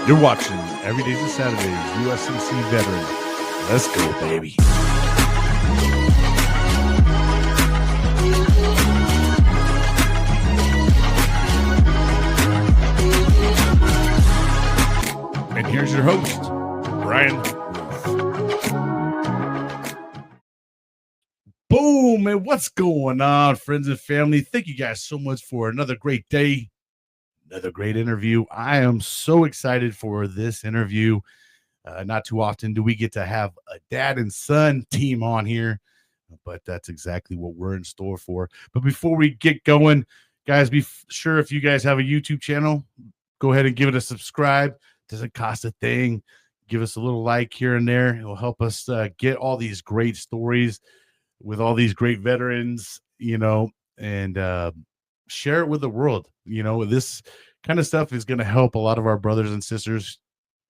You're watching Every Day's a Saturday, USCC veteran. Let's go, baby. And here's your host, Bryan. Boom, and what's going on, friends and family? Thank you guys so much for another great day, another great interview. I am so excited for this interview. Not too often do we get to have a dad and son team on here, but that's exactly what we're in store for. But before we get going, guys, be sure if you guys have a YouTube channel, go ahead and give it a subscribe. Doesn't cost a thing. Give us a little like here and there. It will help us get all these great stories with all these great veterans, and share it with the world. This kind of stuff is going to help a lot of our brothers and sisters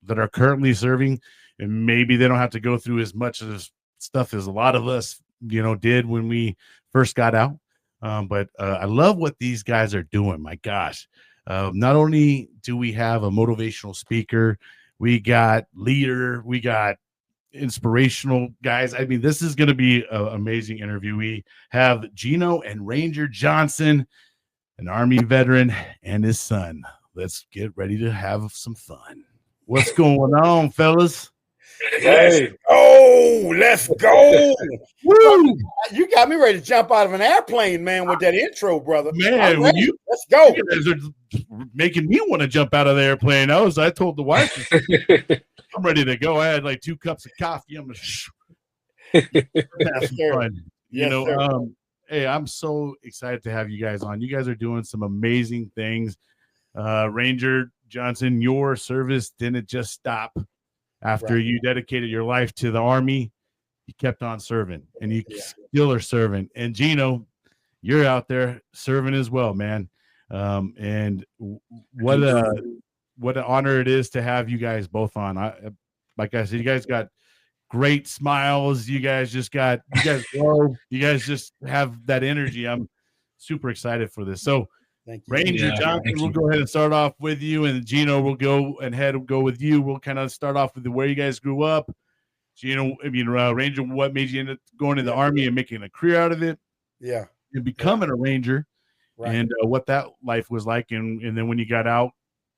that are currently serving, and maybe they don't have to go through as much of stuff as a lot of us, did when we first got out. But I love what these guys are doing. My gosh. Not only do we have a motivational speaker, we got leader, we got inspirational guys. I mean, this is going to be an amazing interview. We have Gino and Ranger Johnson, an Army veteran, and his son. Let's get ready to have some fun. What's going on, fellas? Hey. Let's go. Woo! You got me ready to jump out of an airplane, man, with that intro, brother. Man, let's go. You guys are making me want to jump out of the airplane. I told the wife, I'm ready to go. I had like 2 cups of coffee. I'm gonna have some fun. Hey, I'm so excited to have you guys on. You guys are doing some amazing things. Ranger Johnson, your service didn't just stop. After you dedicated your life to the Army, you kept on serving, and you still are serving. And Gino, you're out there serving as well, man. And what an honor it is to have you guys both on. Like I said, you guys got great smiles. You guys glow. You guys just have that energy. I'm super excited for this. So, Ranger Johnson, we'll go ahead and start off with you, and Gino will go with you. We'll kind of start off with where you guys grew up. Gino, Ranger, what made you end up going to the Army and making a career out of it? Yeah. And becoming a Ranger, and what that life was like. And then when you got out,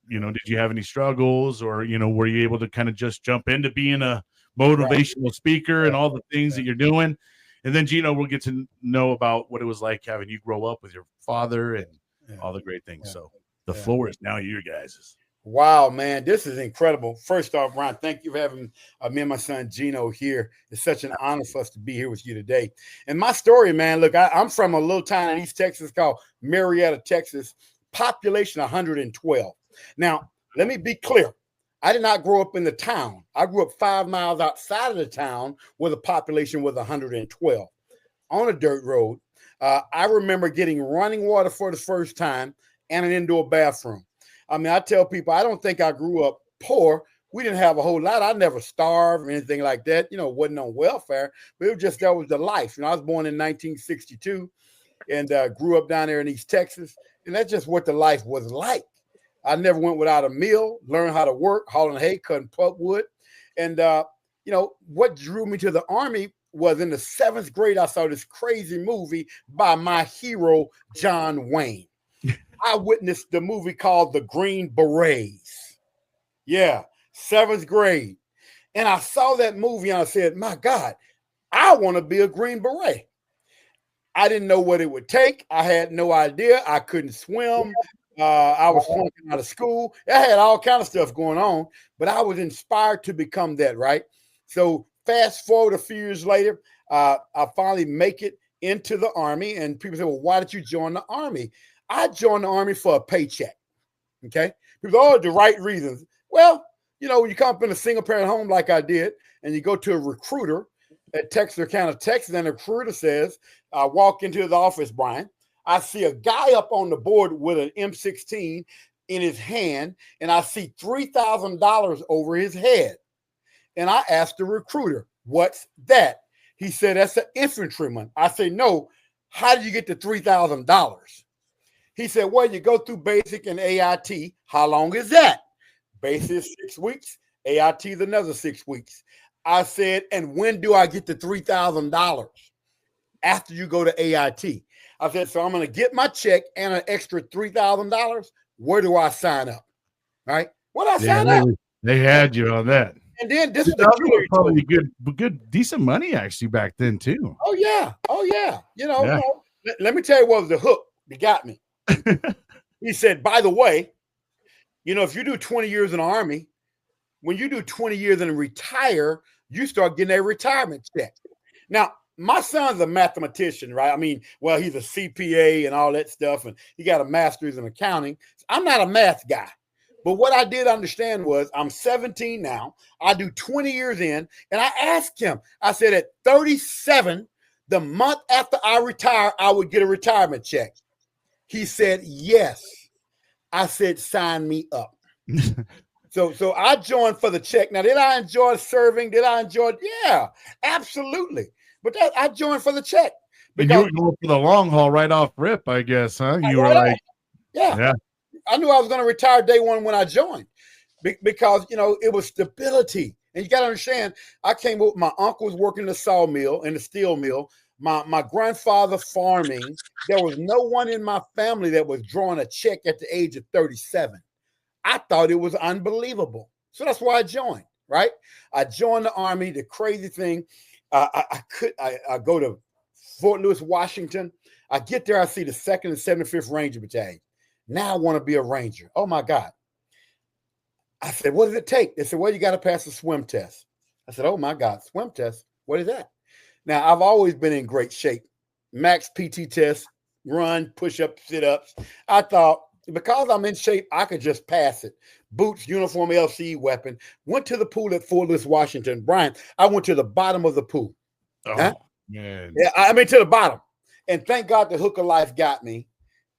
did you have any struggles, or, were you able to kind of just jump into being a motivational speaker and all the things that you're doing? And then, Gino, we'll get to know about what it was like having you grow up with your father and all the great things. So the floor is now your guys'. Wow, man, this is incredible. First off, Bryan, thank you for having me and my son Gino here. It's such an honor for us to be here with you today. And my story, man, look, I'm from a little town in East Texas called Marietta, Texas, population 112. Now, let me be clear. I did not grow up in the town. I grew up 5 miles outside of the town where the population was 112 on a dirt road. I remember getting running water for the first time and an indoor bathroom. I mean, I tell people, I don't think I grew up poor. We didn't have a whole lot. I never starved or anything like that. Wasn't on welfare, but it was just, that was the life. I was born in 1962 and grew up down there in East Texas. And that's just what the life was like. I never went without a meal, learned how to work, hauling hay, cutting pulpwood. And, what drew me to the Army was in the 7th grade, I saw this crazy movie by my hero, John Wayne. I witnessed the movie called The Green Berets. Yeah, 7th grade. And I saw that movie and I said, my God, I want to be a Green Beret. I didn't know what it would take. I had no idea. I couldn't swim. I was flunking out of school. I had all kind of stuff going on, but I was inspired to become that, right? So fast forward a few years later, I finally make it into the Army, and people say, well, why did you join the Army? I joined the Army for a paycheck, okay? People say, the right reasons. Well, when you come up in a single-parent home like I did, and you go to a recruiter at Texarkana, Texas, and the recruiter says, I walk into the office, Bryan, I see a guy up on the board with an M16 in his hand, and I see $3,000 over his head. And I asked the recruiter, what's that? He said, that's an infantryman. I said, no, how did you get the $3,000? He said, well, you go through basic and AIT. How long is that? Base is 6 weeks. AIT is another 6 weeks. I said, and when do I get the $3,000 after you go to AIT? I said, so I'm going to get my check and an extra $3,000. Where do I sign up? Right? Where do I sign up? They had you on that. And then this is the killer. Probably good, decent money actually back then too. Oh yeah. Let me tell you what was the hook that got me. He said, by the way, if you do 20 years in the Army, when you do 20 years and retire, you start getting a retirement check. Now, my son's a mathematician, right? I mean, well, he's a CPA and all that stuff, and he got a master's in accounting. I'm not a math guy. But what I did understand was I'm 17 now. I do 20 years in, and I asked him, I said, at 37, the month after I retire, I would get a retirement check. He said, yes. I said, sign me up. So I joined for the check. Now, did I enjoy serving? Did I enjoy it? Yeah, absolutely. But I joined for the check. And you were going for the long haul right off rip, I guess, huh? You were like, yeah. I knew I was going to retire day one when I joined because, it was stability. And you got to understand, I came up, my uncle was working in the sawmill and the steel mill. My grandfather farming. There was no one in my family that was drawing a check at the age of 37. I thought it was unbelievable. So that's why I joined, right? I joined the Army. The crazy thing, I go to Fort Lewis, Washington. I get there, I see the 2nd and 75th Ranger Battalion. Now I want to be a Ranger. Oh my God. I said, what does it take? They said, well, you got to pass the swim test. I said, oh my God, swim test. What is that? Now, I've always been in great shape. Max PT test, run, push-ups, sit-ups. I thought, because I'm in shape, I could just pass it. Boots, uniform, LCE weapon. Went to the pool at Fort Lewis, Washington. Bryan, I went to the bottom of the pool. Oh, man. Yeah, I mean, to the bottom. And thank God the hook of life got me.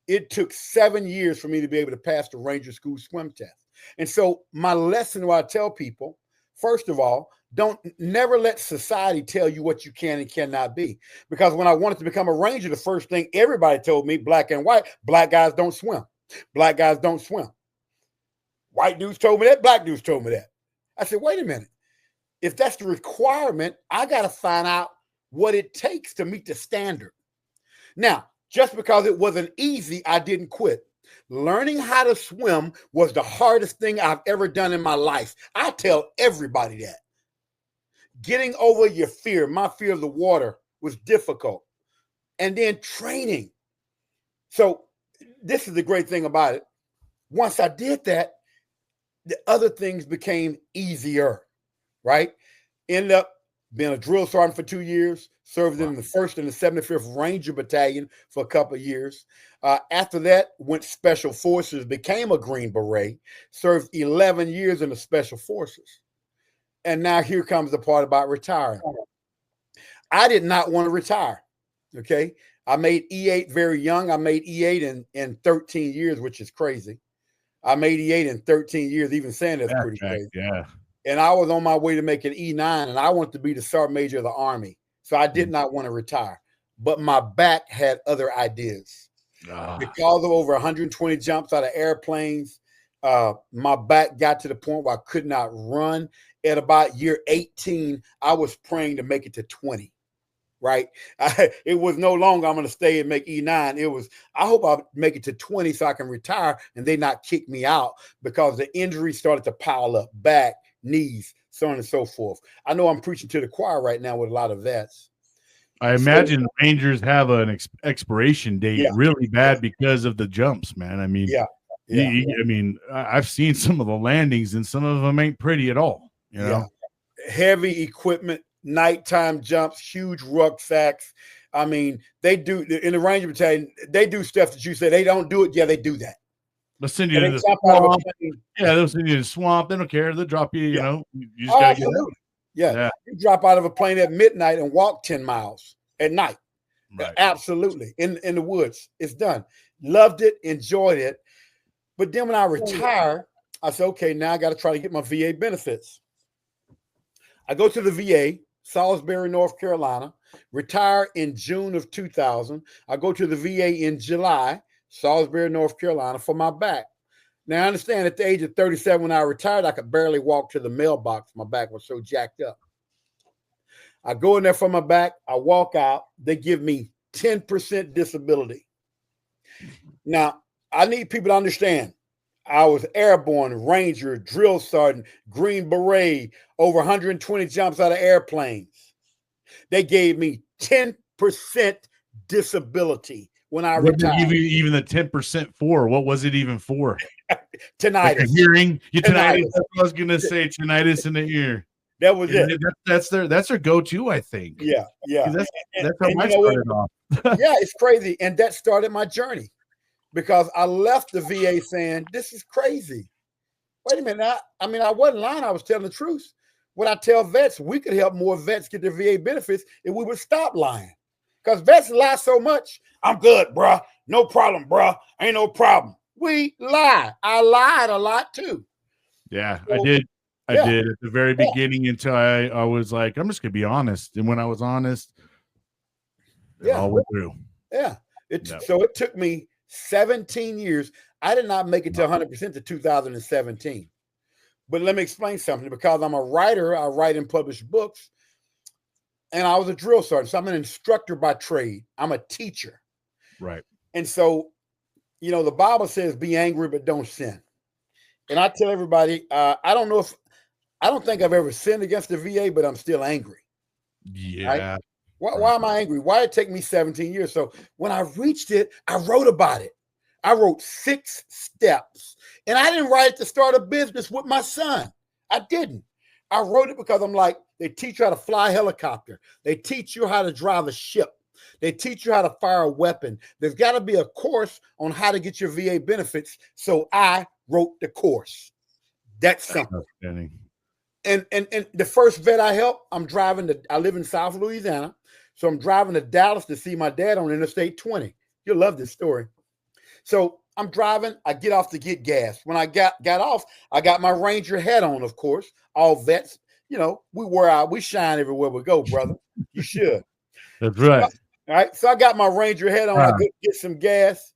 It took 7 years for me to be able to pass the Ranger School swim test. And so my lesson, what I tell people, first of all, never let society tell you what you can and cannot be. Because when I wanted to become a Ranger, the first thing everybody told me, black and white, black guys don't swim. Black guys don't swim. White dudes told me that. Black dudes told me that. I said, wait a minute. If that's the requirement, I got to find out what it takes to meet the standard. Now, just because it wasn't easy, I didn't quit. Learning how to swim was the hardest thing I've ever done in my life. I tell everybody that. Getting over your fear, my fear of the water, was difficult. And then training. So this is the great thing about it. Once I did that, the other things became easier, right? Ended up being a drill sergeant for 2 years, served in the 1st and the 75th Ranger Battalion for a couple of years. After that, went Special Forces, became a Green Beret, served 11 years in the Special Forces. And now here comes the part about retiring. I did not want to retire, okay? I made E8 very young. I made E8 in 13 years, which is crazy. I made E8 in 13 years, even saying that's pretty crazy. Yeah. And I was on my way to make an E9, and I wanted to be the Sergeant Major of the Army. So I did not want to retire. But my back had other ideas. Because of over 120 jumps out of airplanes, my back got to the point where I could not run. At about year 18, I was praying to make it to 20. Right? It was no longer I'm going to stay and make E9. It was, I hope I make it to 20 so I can retire and they not kick me out, because the injuries started to pile up, back, knees, so on and so forth. I know I'm preaching to the choir right now with a lot of vets. I imagine Rangers have an expiration date really bad because of the jumps, man. I mean, I mean, I've seen some of the landings and some of them ain't pretty at all. You know, heavy equipment, nighttime jumps, huge rucksacks. I mean, they do in the Ranger Battalion, they do stuff that you say they don't do it. Yeah, they do that. They'll send you to the swamp. Yeah, they'll send you to the swamp. They don't care. They'll drop you, you know. You just gotta get out. Yeah. You drop out of a plane at midnight and walk 10 miles at night. Right. Absolutely. In the woods. It's done. Loved it, enjoyed it. But then when I retired, I said, okay, now I got to try to get my VA benefits. I go to the VA, Salisbury, North Carolina, retire in June of 2000. I go to the VA in July, Salisbury, North Carolina, for my back. Now, I understand at the age of 37, when I retired, I could barely walk to the mailbox. My back was so jacked up. I go in there for my back. I walk out. They give me 10% disability. Now, I need people to understand. I was airborne, Ranger, drill sergeant, Green Beret, over 120 jumps out of airplanes. They gave me 10% disability when I What did they retired. give you even the 10% for? What was it even for? Tinnitus. Like a hearing? Tinnitus. Tinnitus. That's what I was gonna say. Tinnitus in the ear. That was it. That's their go-to, I think. Yeah. That's how I started off. Yeah, it's crazy. And that started my journey because I left the VA saying, this is crazy. Wait a minute. I wasn't lying. I was telling the truth. When I tell vets, we could help more vets get their VA benefits if we would stop lying. Because vets lie so much. I'm good, bruh. No problem, bruh. Ain't no problem. We lie. I lied a lot too. Yeah, so, I did. I did at the very beginning until I was like, I'm just going to be honest. And when I was honest, it all went through. Yeah. So it took me 17 years. I did not make it to 100% to 2017. But let me explain something. Because I'm a writer, I write and publish books. And I was a drill sergeant. So I'm an instructor by trade. I'm a teacher. Right. And so, the Bible says, be angry, but don't sin. And I tell everybody, I don't think I've ever sinned against the VA, but I'm still angry. Yeah. Right? Why am I angry? Why did it take me 17 years? So when I reached it, I wrote about it. I wrote 6 steps. And I didn't write it to start a business with my son. I didn't. I wrote it because I'm like, they teach you how to fly a helicopter. They teach you how to drive a ship. They teach you how to fire a weapon. There's got to be a course on how to get your VA benefits. So I wrote the course. That's simple. And the first vet I helped, I live in South Louisiana. So I'm driving to Dallas to see my dad on Interstate 20. You'll love this story. So I'm driving. I get off to get gas. When I got off, I got my Ranger hat on, of course. All vets, we shine everywhere we go, brother. You should. That's right. All right. So I got my Ranger hat on. I go get some gas.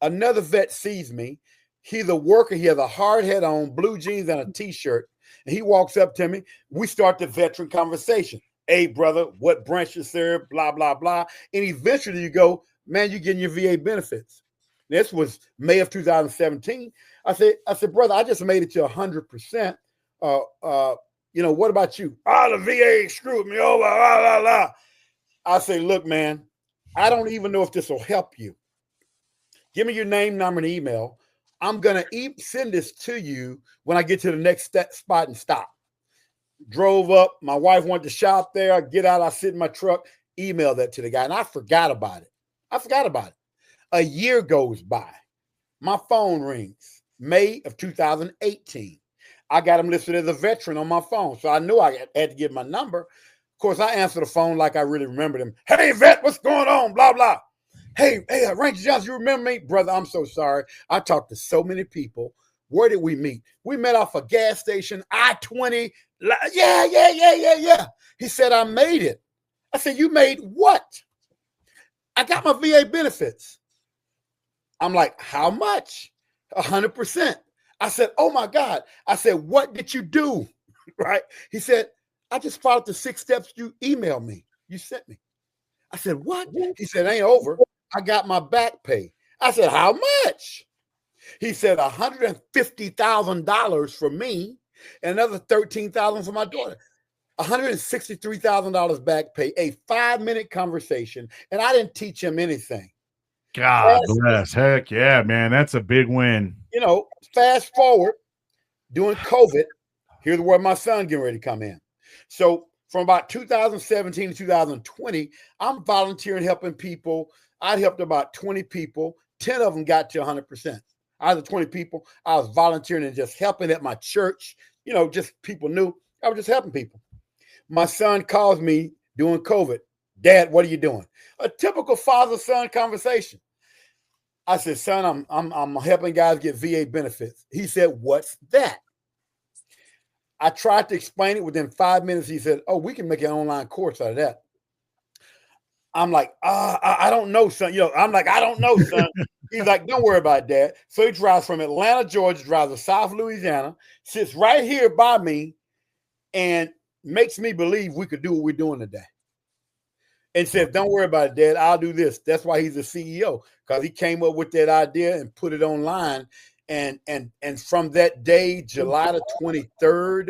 Another vet sees me. He's a worker. He has a hard hat on, blue jeans, and a T-shirt. And he walks up to me. We start the veteran conversation. Hey, brother, what branch you serve? Blah, blah, blah. And eventually you go, man, you're getting your VA benefits. This was May of 2017. I said, brother, I just made it to 100%. What about you? The VA screwed me over. Blah, blah, blah. I say, look, man, I don't even know if this will help you. Give me your name, number, and email. I'm going to send this to you when I get to the next spot and stop. Drove up. My wife wanted to shop there. I get out. I sit in my truck, email that to the guy, and I forgot about it. A year goes by. My phone rings. May of 2018. I got him listed as a veteran on my phone, so I knew I had to give my number. Of course, I answered the phone like I really remembered him. Hey, vet, what's going on? Blah, blah. Hey, Ranger Johnson, you remember me? Brother, I'm so sorry. I talked to so many people. Where did we meet? We met off a gas station, I-20. Yeah. He said, I made it. I said, you made what? I got my VA benefits. I'm like, how much? 100%. I said, oh my God. I said, what did you do? Right? He said, I just followed the 6 steps you emailed me. You sent me. I said, what? He said, ain't over. I got my back pay. I said, how much? He said, $150,000 for me and another $13,000 for my daughter. $163,000 back pay, a 5-minute conversation, and I didn't teach him anything. God bless. Heck yeah, man. That's a big win. Fast forward, during COVID, here's where my son getting ready to come in. So from about 2017 to 2020, I'm volunteering, helping people. I helped about 20 people. 10 of them got to 100%. Out of the 20 people, I was volunteering and just helping at my church. Just people knew I was just helping people. My son calls me during COVID. Dad, what are you doing? A typical father-son conversation. I said, son, I'm helping guys get VA benefits. He said, what's that? I tried to explain it within 5 minutes. He said, oh, we can make an online course out of that. I'm like, I don't know, son. I'm like, I don't know, son. He's like, don't worry about that. So he drives from Atlanta, Georgia, drives to South Louisiana, sits right here by me, and makes me believe we could do what we're doing today. And says, don't worry about it, Dad. I'll do this. That's why he's the CEO, because he came up with that idea and put it online. And from that day, July the 23rd,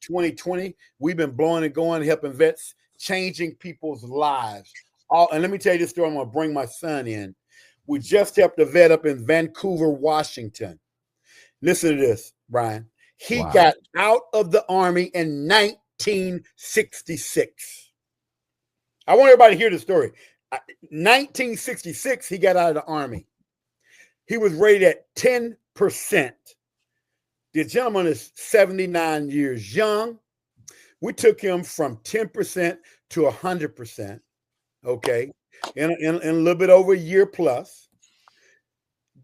2020, we've been blowing and going, helping vets, changing people's lives. And let me tell you this story. I'm going to bring my son in. We just helped a vet up in Vancouver, Washington. Listen to this, Bryan. He got out of the Army in 1966. I want everybody to hear the story. 1966, he got out of the Army. He was rated at 10%. The gentleman is 79 years young. We took him from 10% to 100%, okay, in a little bit over a year plus.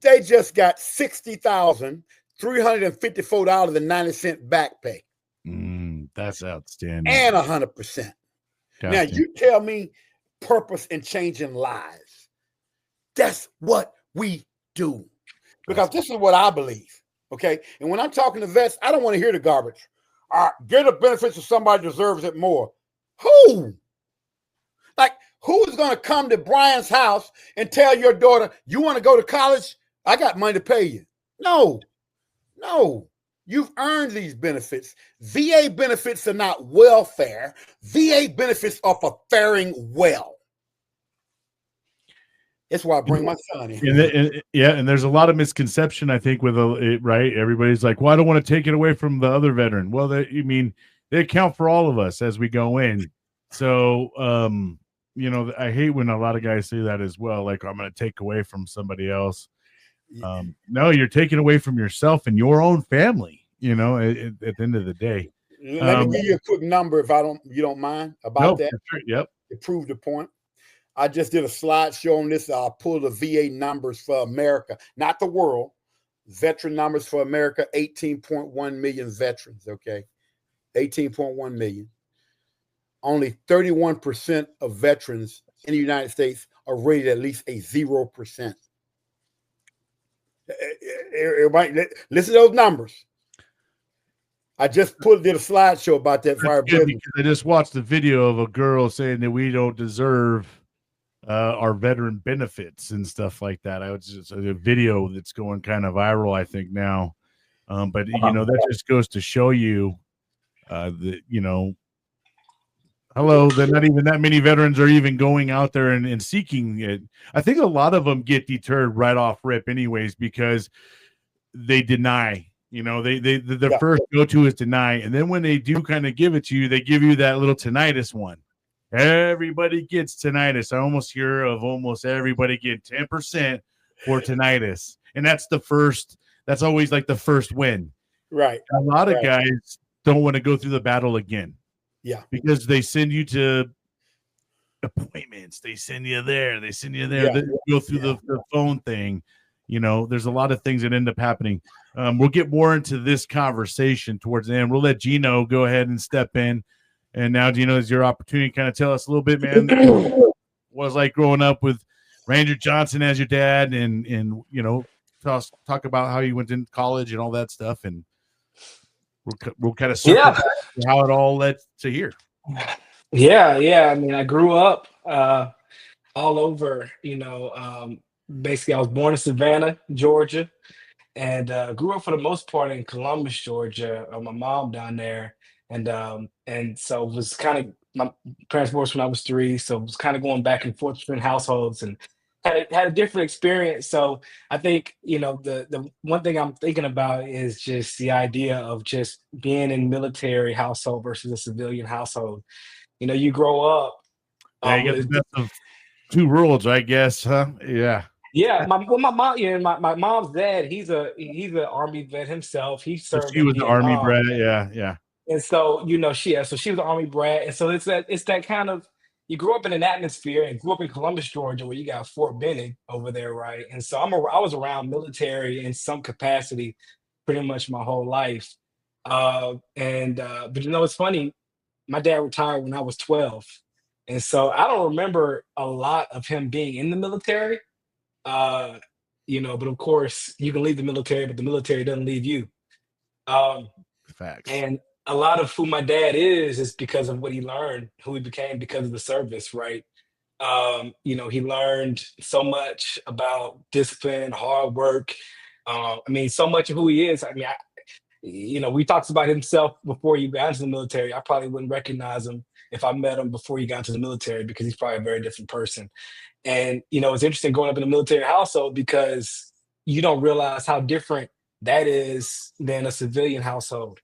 They just got $60,354.90 back pay. That's outstanding. And 100%. Now, you tell me purpose in changing lives. That's what we do. Because this is what I believe, okay? And when I'm talking to vets, I don't want to hear the garbage. Get the benefits if somebody deserves it more. Who? Like, who is going to come to Bryan's house and tell your daughter, you want to go to college? I got money to pay you. No. You've earned these benefits. VA benefits are not welfare. VA benefits are for faring well. That's why I bring my son in. And there's a lot of misconception, I think, with it, right? Everybody's like, well, I don't want to take it away from the other veteran. Well, they account for all of us as we go in. So, I hate when a lot of guys say that as well. Like, I'm going to take away from somebody else. No, you're taking away from yourself and your own family, at the end of the day. Let me give you a quick number if you don't mind about that. Sure. Yep. To prove the point. I just did a slideshow on this. I'll pull the VA numbers for America, not the world. Veteran numbers for America, 18.1 million veterans, okay? 18.1 million. Only 31% of veterans in the United States are rated at least a 0%. Everybody, listen to those numbers. I just did a slideshow about that. I just watched a video of a girl saying that we don't deserve our veteran benefits and stuff like that. I was just a video that's going kind of viral, I think now. But that just goes to show you that that not even that many veterans are even going out there and seeking it. I think a lot of them get deterred right off rip anyways, because they deny. The first go-to is deny, and then when they do kind of give it to you, they give you that little tinnitus one. Everybody gets tinnitus. I almost hear of almost everybody getting 10% for tinnitus, and that's always like the first win. Right. A lot of guys don't want to go through the battle again. Yeah. Because they send you to appointments. They send you there. They go through the phone thing. There's a lot of things that end up happening. We'll get more into this conversation towards the end. We'll let Gino go ahead and step in. And now, Gino, is your opportunity to kind of tell us a little bit, man, what was like growing up with Ranger Johnson as your dad, and talk about how you went to college and all that stuff, and we'll kind of circle back to how it all led to here. Yeah. I mean, I grew up all over. Basically, I was born in Savannah, Georgia, and grew up for the most part in Columbus, Georgia. My mom down there, and so was kind of, my parents divorced when I was 3, so was kind of going back and forth between households, and had a different experience. So I think the one thing I'm thinking about is just the idea of just being in military household versus a civilian household. You grow up. You get the best of 2 worlds, I guess, huh? Yeah. Yeah, my mom, my mom's dad, he's an Army vet himself. He served. She was an Army brat, yeah. And so she was an Army brat, and so it's that kind of, you grew up in an atmosphere, and grew up in Columbus, Georgia, where you got Fort Benning over there, right? And so I was around military in some capacity, pretty much my whole life. But it's funny, my dad retired when I was 12. And so I don't remember a lot of him being in the military. Uh, but of course you can leave the military, but the military doesn't leave you. Um, Facts. and a lot of who my dad is because of what he learned, who he became because of the service, right? He learned so much about discipline, hard work. So much of who he is. We talked about himself before he got into the military. I probably wouldn't recognize him if I met him before he got into the military because he's probably a very different person. And it's interesting growing up in a military household because you don't realize how different that is than a civilian household.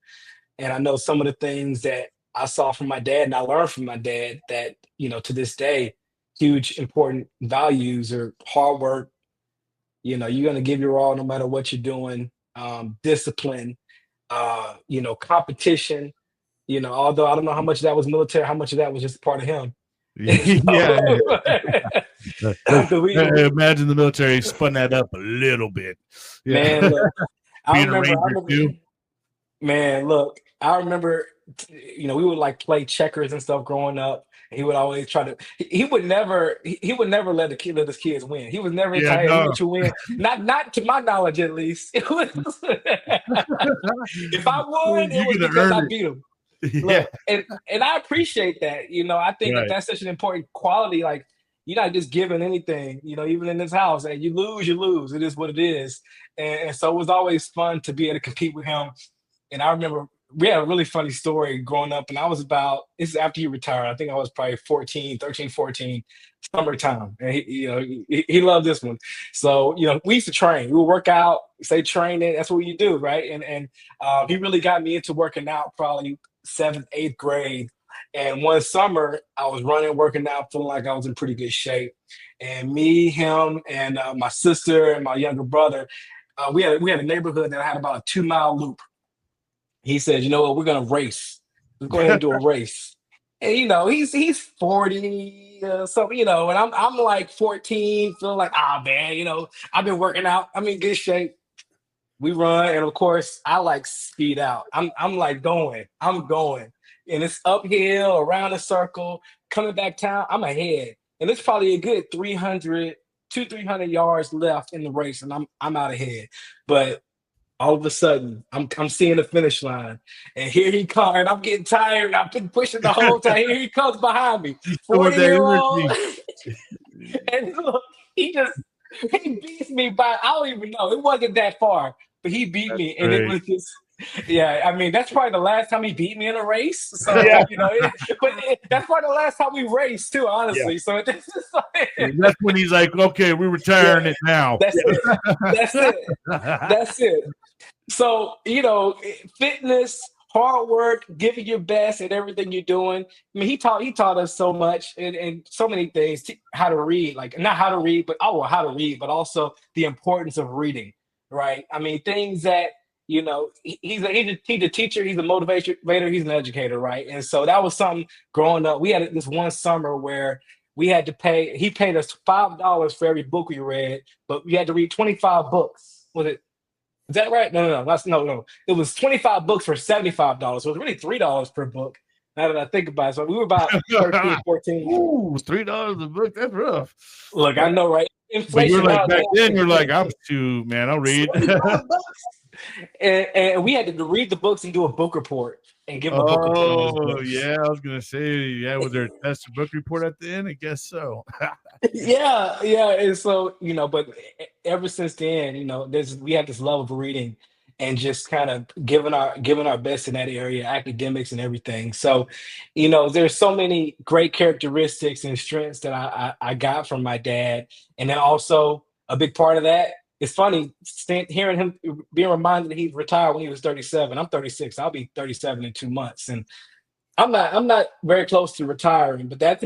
And I know some of the things that I saw from my dad and I learned from my dad that, to this day, huge important values are hard work. You're going to give your all no matter what you're doing. Discipline, competition, although I don't know how much of that was military, how much of that was just part of him. Yeah. We- Imagine the military spun that up a little bit. Yeah. Man, look, I Being a remember, Ranger too. man, look, I remember, we would like play checkers and stuff growing up. He would always try to. He would never. He would never let his kids win. He was never the Yeah, type no. to let you win. Not to my knowledge, at least. It was, if I won, it was You're gonna because I earn beat him. it. Look, and I appreciate that. I think Right. that's such an important quality. Like, you're not just giving anything. Even in this house, and you lose, you lose. It is what it is. And so it was always fun to be able to compete with him. And I remember we had a really funny story growing up, and this is after he retired. I think I was probably 13, 14, summertime. And he loved this one. So, we used to train. We would work out, say training. That's what you do, right? And he really got me into working out probably 7th, 8th grade. And one summer, I was running, working out, feeling like I was in pretty good shape. And me, him, and my sister and my younger brother, we had a neighborhood that had about a 2-mile loop. He said, "You know what? We're gonna race. Let's go ahead and do a race." And he's 40, so and I'm like 14, feeling like, man, I've been working out. I'm in good shape. We run, and of course, I like speed out. I'm like I'm going, and it's uphill around a circle, coming back town. I'm ahead, and it's probably a good 300 yards left in the race, and I'm out ahead. But all of a sudden, I'm seeing the finish line, and here he comes. And I'm getting tired. I've been pushing the whole time. Here he comes behind me, 40-year-old, and look, he beats me by, I don't even know. It wasn't that far, but he beat me, and great. it was just. Yeah, that's probably the last time he beat me in a race. So that's probably the last time we raced too, honestly. Yeah. So this is that's when he's like, "Okay, we're retiring it now." That's it. That's it. That's it. So fitness, hard work, giving your best at everything you're doing. He taught us so much and so many things. How to read, like not how to read, but how to read, but also the importance of reading. Right? Things that. He's a teacher, he's a motivator, he's an educator, right? And so that was something growing up. We had this one summer where we had to he paid us $5 for every book we read, but we had to read 25 books. Is that right? No. It was 25 books for $75. So it was really $3 per book. Now that I think about it. So we were about 13, 14. Ooh, $3 a book, that's rough. Look, I know, right? Inflation. But you're like, back then, you're like, I'm too, man, I'll read. And we had to read the books and do a book report and give a book report. Oh, yeah, I was gonna say, was there a test book report at the end? I guess so. yeah, and so but ever since then, we have this love of reading and just kind of giving our best in that area, academics and everything. So, there's so many great characteristics and strengths that I got from my dad, and then also a big part of that. It's funny hearing him being reminded that he retired when he was 37. I'm 36. I'll be 37 in 2 months, and I'm not very close to retiring. But that's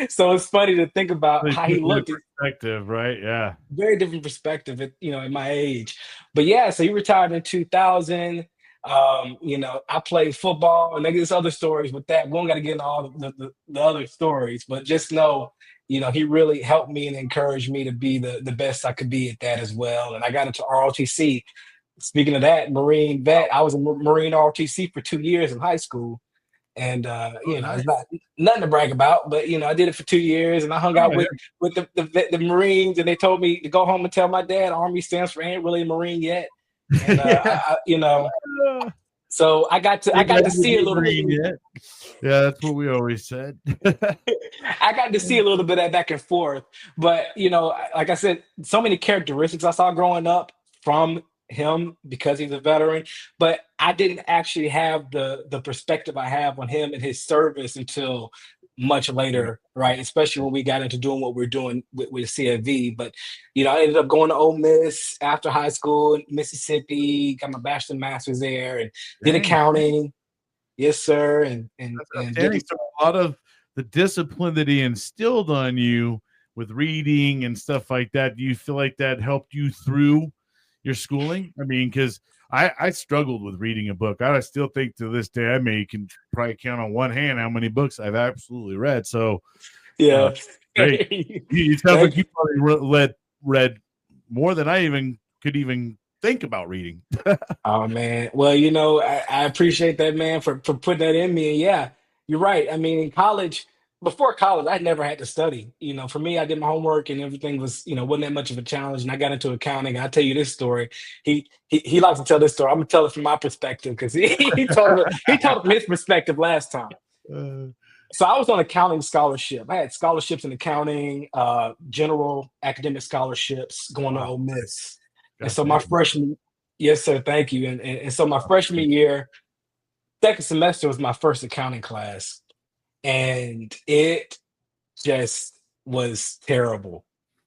So it's funny to think about how he looked. Perspective, right? Yeah, very different perspective at my age. But yeah, so he retired in 2000. I played football, and there's other stories with that. We don't got to get into all the other stories, but just know. He really helped me and encouraged me to be the best I could be at that as well. And I got into ROTC. Speaking of that, Marine vet, I was a Marine ROTC for 2 years in high school. And Oh, it's nice. not nothing to brag about, but I did it for 2 years, and I hung Oh, out with the Marines, and they told me to go home and tell my dad Army stands for ain't really a Marine yet. And yeah. so I Ain't got ready to to see a be little bit. green yet. Yeah, that's what we always said. I got to see a little bit of that back and forth. But, like I said, so many characteristics I saw growing up from him because he's a veteran. But I didn't actually have the perspective I have on him and his service until much Yeah. later, right? Especially when we got into doing what we're doing with CFV. But, I ended up going to Ole Miss after high school in Mississippi, got my bachelor's and master's there, and did Dang. accounting. Yes, sir. That's And did outstanding. So a lot of the discipline that he instilled on you with reading and stuff like that, do you feel like that helped you through your schooling? I mean, because I struggled with reading a book. I still think to this day can probably count on one hand how many books I've absolutely read. So yeah. great. It sounds like Thank you you. probably read more than I even could even think about reading. Oh man. Well, I appreciate that, man, for putting that in me. And yeah, you're right. I mean, in college, before college, I never had to study. For me, I did my homework and everything was, wasn't that much of a challenge. And I got into accounting. I'll tell you this story. He likes to tell this story. I'm gonna tell it from my perspective because he told it from his perspective last time. Uh, So I was on accounting scholarship. I had scholarships in accounting, general academic scholarships going to wow, Ole Miss. And God so my dang. freshman, yes, sir, thank you. And so my freshman year, second semester was my first accounting class, and it just was terrible.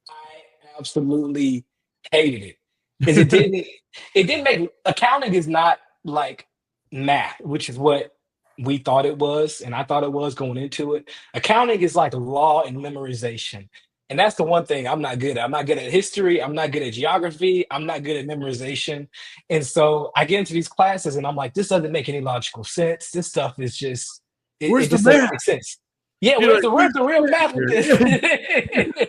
I absolutely hated it because it didn't make accounting is not like math, which is what we thought it was, and I thought it was going into it. Accounting is like law and memorization. And that's the one thing I'm not good at. I'm not good at history. I'm not good at geography. I'm not good at memorization. And so I get into these classes and I'm like, this doesn't make any logical sense. This stuff is just, it Where's the just doesn't math? make sense. Yeah, You're like, where's where's the the real math math with this? here?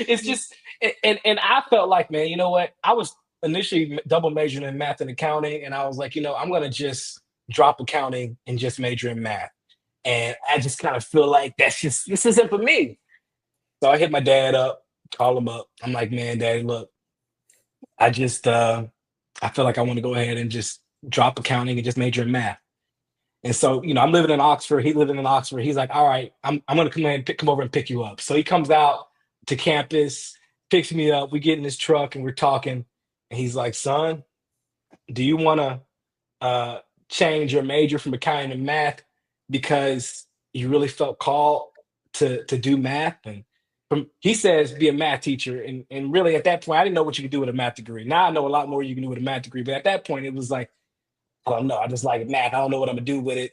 It's just, and I felt like, man, you know what? I was initially double majoring in math and accounting, and I was like, I'm gonna just drop accounting and just major in math. And I just kind of feel like this isn't for me. So I hit my dad up, call him up. I'm like, man, daddy, look, I just I feel like I want to go ahead and just drop accounting and just major in math. And so, I'm living in Oxford. He living in Oxford. He's like, all right, I'm gonna come over and pick you up. So he comes out to campus, picks me up. We get in his truck and we're talking. And he's like, son, do you wanna uh change your major from accounting to math because you really felt called to do math? And he says be a math teacher. And really at that point, I didn't know what you could do with a math degree. Now I know a lot more you can do with a math degree. But at that point, it was like, I don't know. I just like math. I don't know what I'm gonna do with it.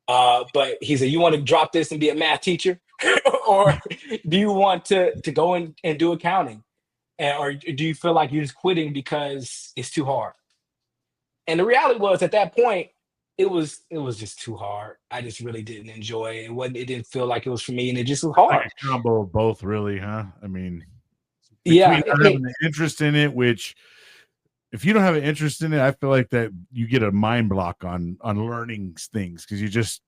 But he said, "You want to drop this and be a math teacher, or do you want to go and do accounting, or do you feel like you're just quitting because it's too hard?" And the reality was, at that point, it was just too hard. I just really didn't enjoy it. It wasn't. It didn't feel like it was for me, and it just was Like hard. a combo of both, really, huh? I mean, between Yeah, not having an interest in it, which if you don't have an interest in it, I feel like that you get a mind block on learning things because you're just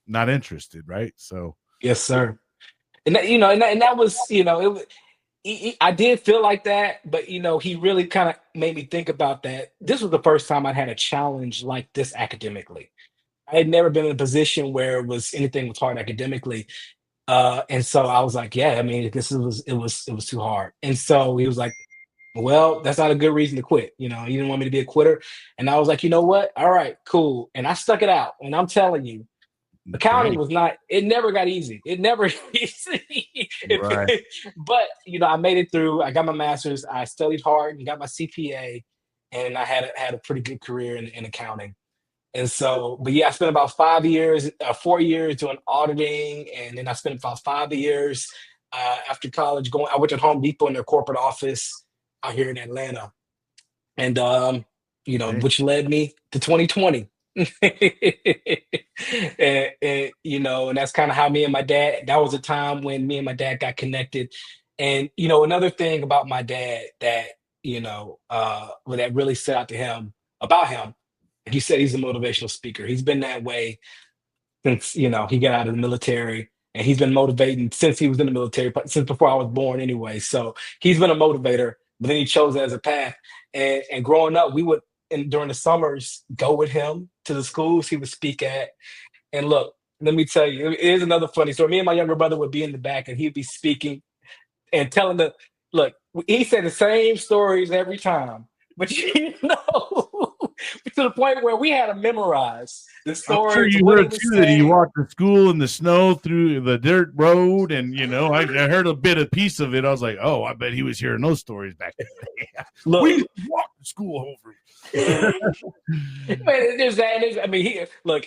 not interested, right? So yes, sir. And that, and that was, it was, I did feel like that, but he really kind of made me think about that. This was the first time I'd had a challenge like this academically. I had never been in a position where anything was hard academically. And so I was like, yeah, I mean, it was too hard. And so he was like, well, that's not a good reason to quit. He didn't want me to be a quitter. And I was like, you know what? All right, cool. And I stuck it out. And I'm telling you, accounting dang, was not, it never got easy. It never easy. right. But I made it through. I got my master's. I studied hard and got my CPA, and I had a pretty good career in accounting. And so, but yeah, I spent about 5 years, 4 years doing auditing, and then I spent about 5 years after college going. I worked at Home Depot in their corporate office out here in Atlanta, and Dang. which led me to 2020. And that's kind of how me and my dad. That was a time when me and my dad got connected. And another thing about my dad that that really stood out to him about him, like you said, he's a motivational speaker. He's been that way since he got out of the military, and he's been motivating since he was in the military, since before I was born anyway. So he's been a motivator, but then he chose it as a path. And growing up, we would during the summers go with him to the schools he would speak at. And look, let me tell you, it is another funny story. Me and my younger brother would be in the back, and he'd be speaking and telling the look. He said the same stories every time, but to the point where we had to memorize the I'm sure stories, you what he heard was too that he saying. walked to school in the snow through the dirt road, and I heard a piece of it. I was like, oh, I bet he was hearing those stories back then. Look, We walked to school over. there's that. I mean, I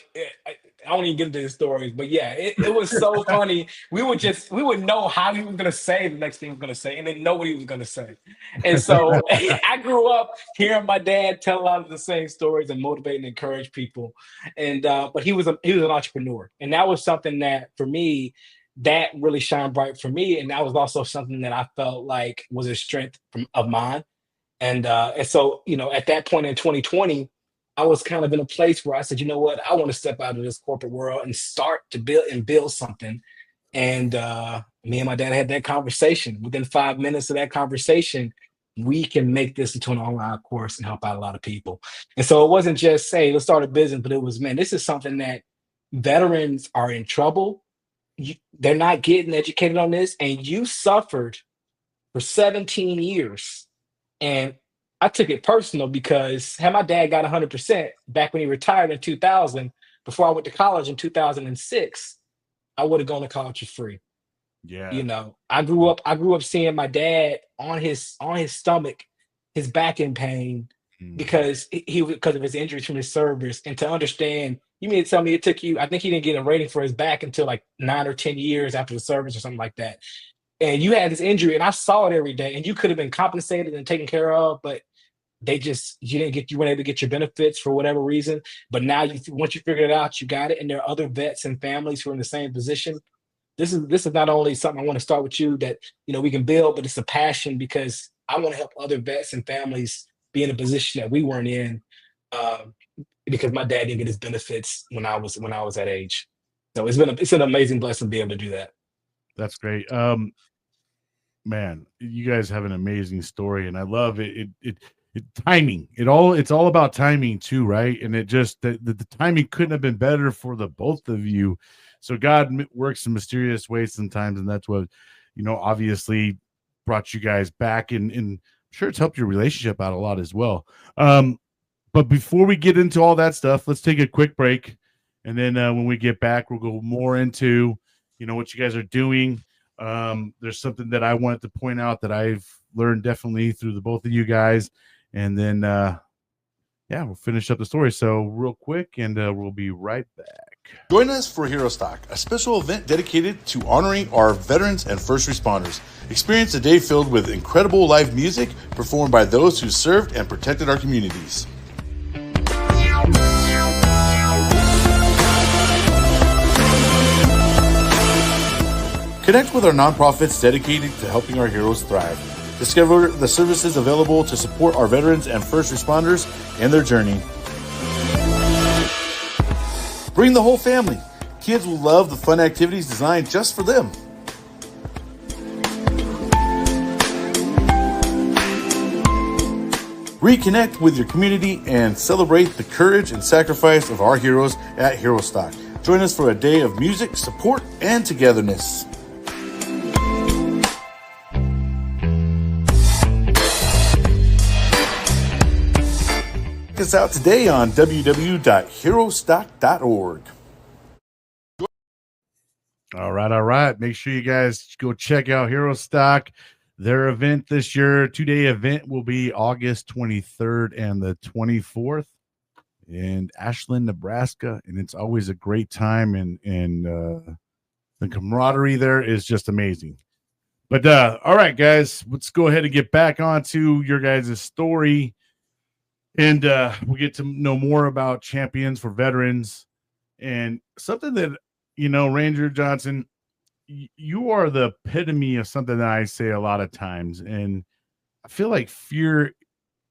don't even get into his stories, but yeah, it was so funny. We would know how he was gonna say the next thing he was gonna say, and then know what he was gonna say. And so I grew up hearing my dad tell a lot of the same stories and motivate and encourage people. And but he was an entrepreneur, and that was something that for me that really shined bright for me, and that was also something that I felt like was a strength of mine. And so, at that point in 2020, I was kind of in a place where I said, you know what, I want to step out of this corporate world and start to build something. And me and my dad had that conversation. Within 5 minutes of that conversation, we can make this into an online course and help out a lot of people. And so it wasn't just say, let's start a business, but it was, man, this is something that veterans are in trouble. They're not getting educated on this, and you suffered for 17 years. And I took it personal because had my dad got 100% back when he retired in 2000, before I went to college in 2006, I would have gone to college for free. Yeah. I grew up seeing my dad on his stomach, his back in pain because because of his injuries from his service. And to understand, you mean to tell me it took you, I think he didn't get a rating for his back until like 9 or 10 years after the service or something like that. And you had this injury, and I saw it every day, and you could have been compensated and taken care of, but you weren't able to get your benefits for whatever reason. But now once you figured it out, you got it. And there are other vets and families who are in the same position. This is not only something I want to start with you that we can build, but it's a passion because I want to help other vets and families be in a position that we weren't in, because my dad didn't get his benefits when I was that age. So it's an amazing blessing to be able to do that. That's great. Man, you guys have an amazing story, and I love it. Timing. It's all about timing too, right? And it just the timing couldn't have been better for the both of you. So God works in mysterious ways sometimes, and that's what obviously brought you guys back, and I'm sure it's helped your relationship out a lot as well. But before we get into all that stuff, let's take a quick break, and then when we get back, we'll go more into what you guys are doing. There's something that I wanted to point out that I've learned definitely through the both of you guys, and then we'll finish up the story. So real quick, and we'll be right back. Join us for Hero Stock, a special event dedicated to honoring our veterans and first responders. Experience a day filled with incredible live music performed by those who served and protected our communities. Connect with our nonprofits dedicated to helping our heroes thrive. Discover the services available to support our veterans and first responders in their journey. Bring the whole family. Kids will love the fun activities designed just for them. Reconnect with your community and celebrate the courage and sacrifice of our heroes at Hero Stock. Join us for a day of music, support, and togetherness. Check us out today on www.herostock.org. All right. Make sure you guys go check out Hero Stock. Their event this year, 2-day event, will be August 23rd and the 24th in Ashland, Nebraska. And it's always a great time, and the camaraderie there is just amazing. But all right, guys, let's go ahead and get back onto your guys' story. And we get to know more about Champions for Veterans, and something that, Ranger Johnson, you are the epitome of something that I say a lot of times. And I feel like fear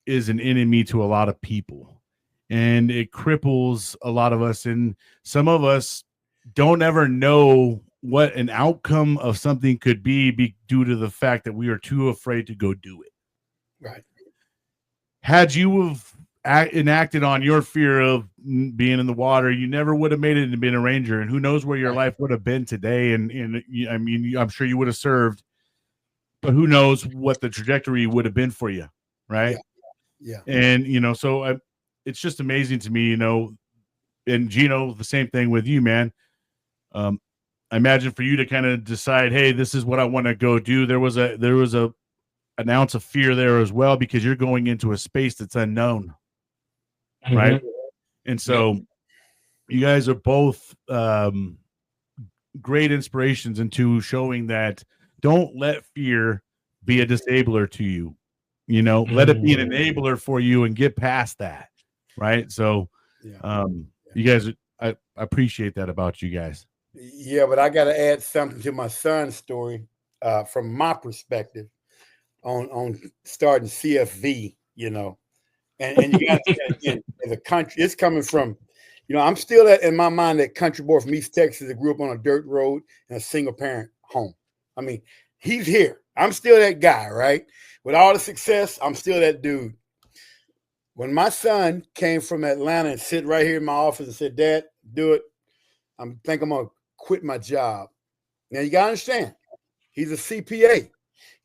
is an enemy to a lot of people, and it cripples a lot of us. And some of us don't ever know what an outcome of something could be due to the fact that we are too afraid to go do it. Right. Had you have enacted on your fear of being in the water, you never would have made it into being a ranger, and who knows where your life would have been today. And I mean, I'm sure you would have served, but who knows what the trajectory would have been for you, right? Yeah. And so it's just amazing to me, and Gino, the same thing with you, man. I imagine for you to kind of decide, hey, this is what I want to go do. There was an ounce of fear there as well, because you're going into a space that's unknown, right? And so you guys are both great inspirations into showing that don't let fear be a disabler to you. Let it be an enabler for you and get past that, right? So you guys, I appreciate that about you guys. Yeah, but I got to add something to my son's story from my perspective on starting CFV, and you got to again, the country, it's coming from, I'm still in my mind that country boy from East Texas that grew up on a dirt road in a single parent home. I mean, he's here. I'm still that guy, right? With all the success, I'm still that dude. When my son came from Atlanta and sit right here in my office and said, Dad, do it, I think I'm going to quit my job. Now, you got to understand, he's a CPA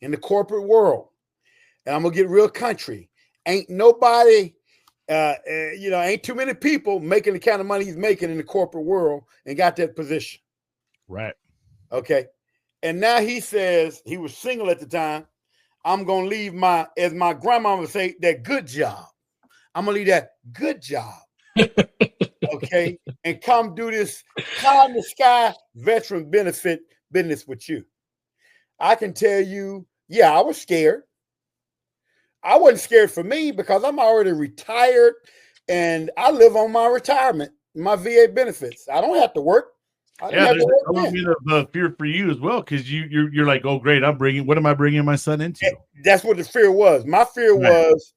in the corporate world. And I'm going to get real country. Ain't nobody, ain't too many people making the kind of money he's making in the corporate world and got that position. Right. Okay. And now he says, he was single at the time, I'm going to leave as my grandma would say, that good job. I'm going to leave that good job. Okay. And come do this pie in the sky veteran benefit business with you. I can tell you, I was scared. I wasn't scared for me because I'm already retired and I live on my retirement, my VA benefits. I don't have to work. There's a little bit of fear for you as well, because you're like, oh great, what am I bringing my son into? That's what the fear was. My fear was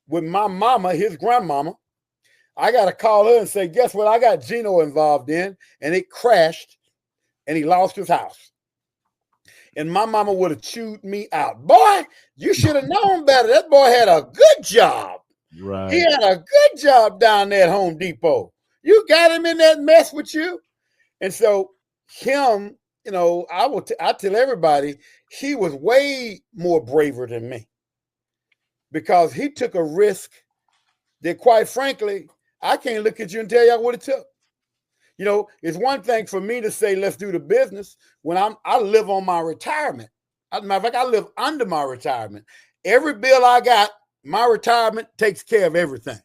with my mama, his grandmama. I got to call her and say, guess what? I got Gino involved in, and it crashed, and he lost his house. And my mama would have chewed me out. Boy, you should have known better. That boy had a good job. Right. He had a good job down there at Home Depot. You got him in that mess with you. And so him, I tell everybody, he was way more braver than me because he took a risk that, quite frankly, I can't look at you and tell you what it took. It's one thing for me to say, let's do the business when I live on my retirement. As a matter of fact, I live under my retirement. Every bill I got, my retirement takes care of everything.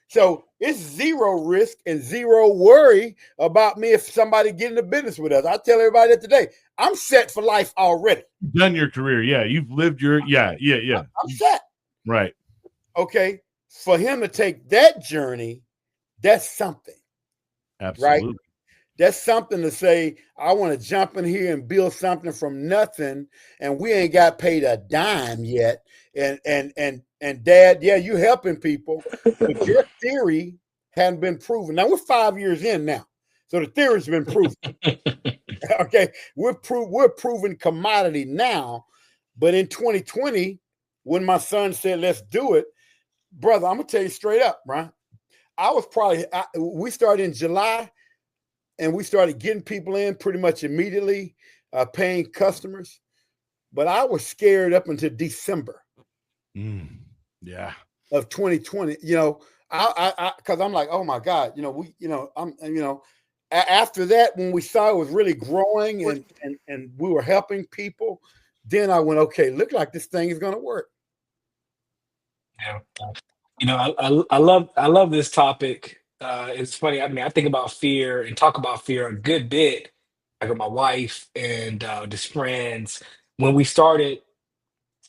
So it's zero risk and zero worry about me if somebody get into business with us. I tell everybody that today, I'm set for life already. You've done your career. Yeah. You've lived your, I'm set. Right. Okay. For him to take that journey, that's something. Absolutely. Right? That's something to say, I want to jump in here and build something from nothing, and we ain't got paid a dime yet. And Dad, you helping people, but your theory hadn't been proven. Now we're 5 years in now, so the theory's been proven. Okay, we're proven commodity now, but in 2020, when my son said, "Let's do it," brother, I'm gonna tell you straight up, Bryan. We started in July, and we started getting people in pretty much immediately, paying customers. But I was scared up until December. Of 2020. Because I'm like, oh my God, after that, when we saw it was really growing and we were helping people, then I went, okay, look like this thing is gonna work. Yeah. I love this topic. It's funny. I mean, I think about fear and talk about fear a good bit. Like with my wife and just friends. When we started,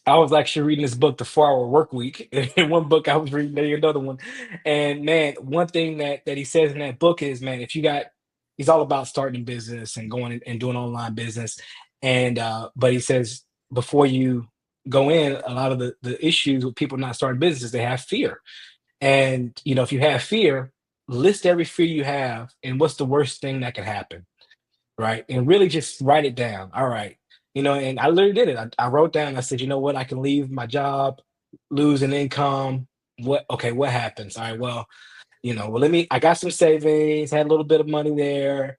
I was actually reading this book, The 4 Hour Work Week. In one book I was reading, maybe another one. And man, one thing that he says in that book is, man, he's all about starting a business and going and doing online business. And but he says before you go in, a lot of the issues with people not starting businesses, they have fear. And if you have fear, list every fear you have and what's the worst thing that can happen. right? And really just write it down. All right. And I literally did it. I wrote down, I said, you know what? I can leave my job, lose an income. What happens? All right, well, I got some savings, had a little bit of money there.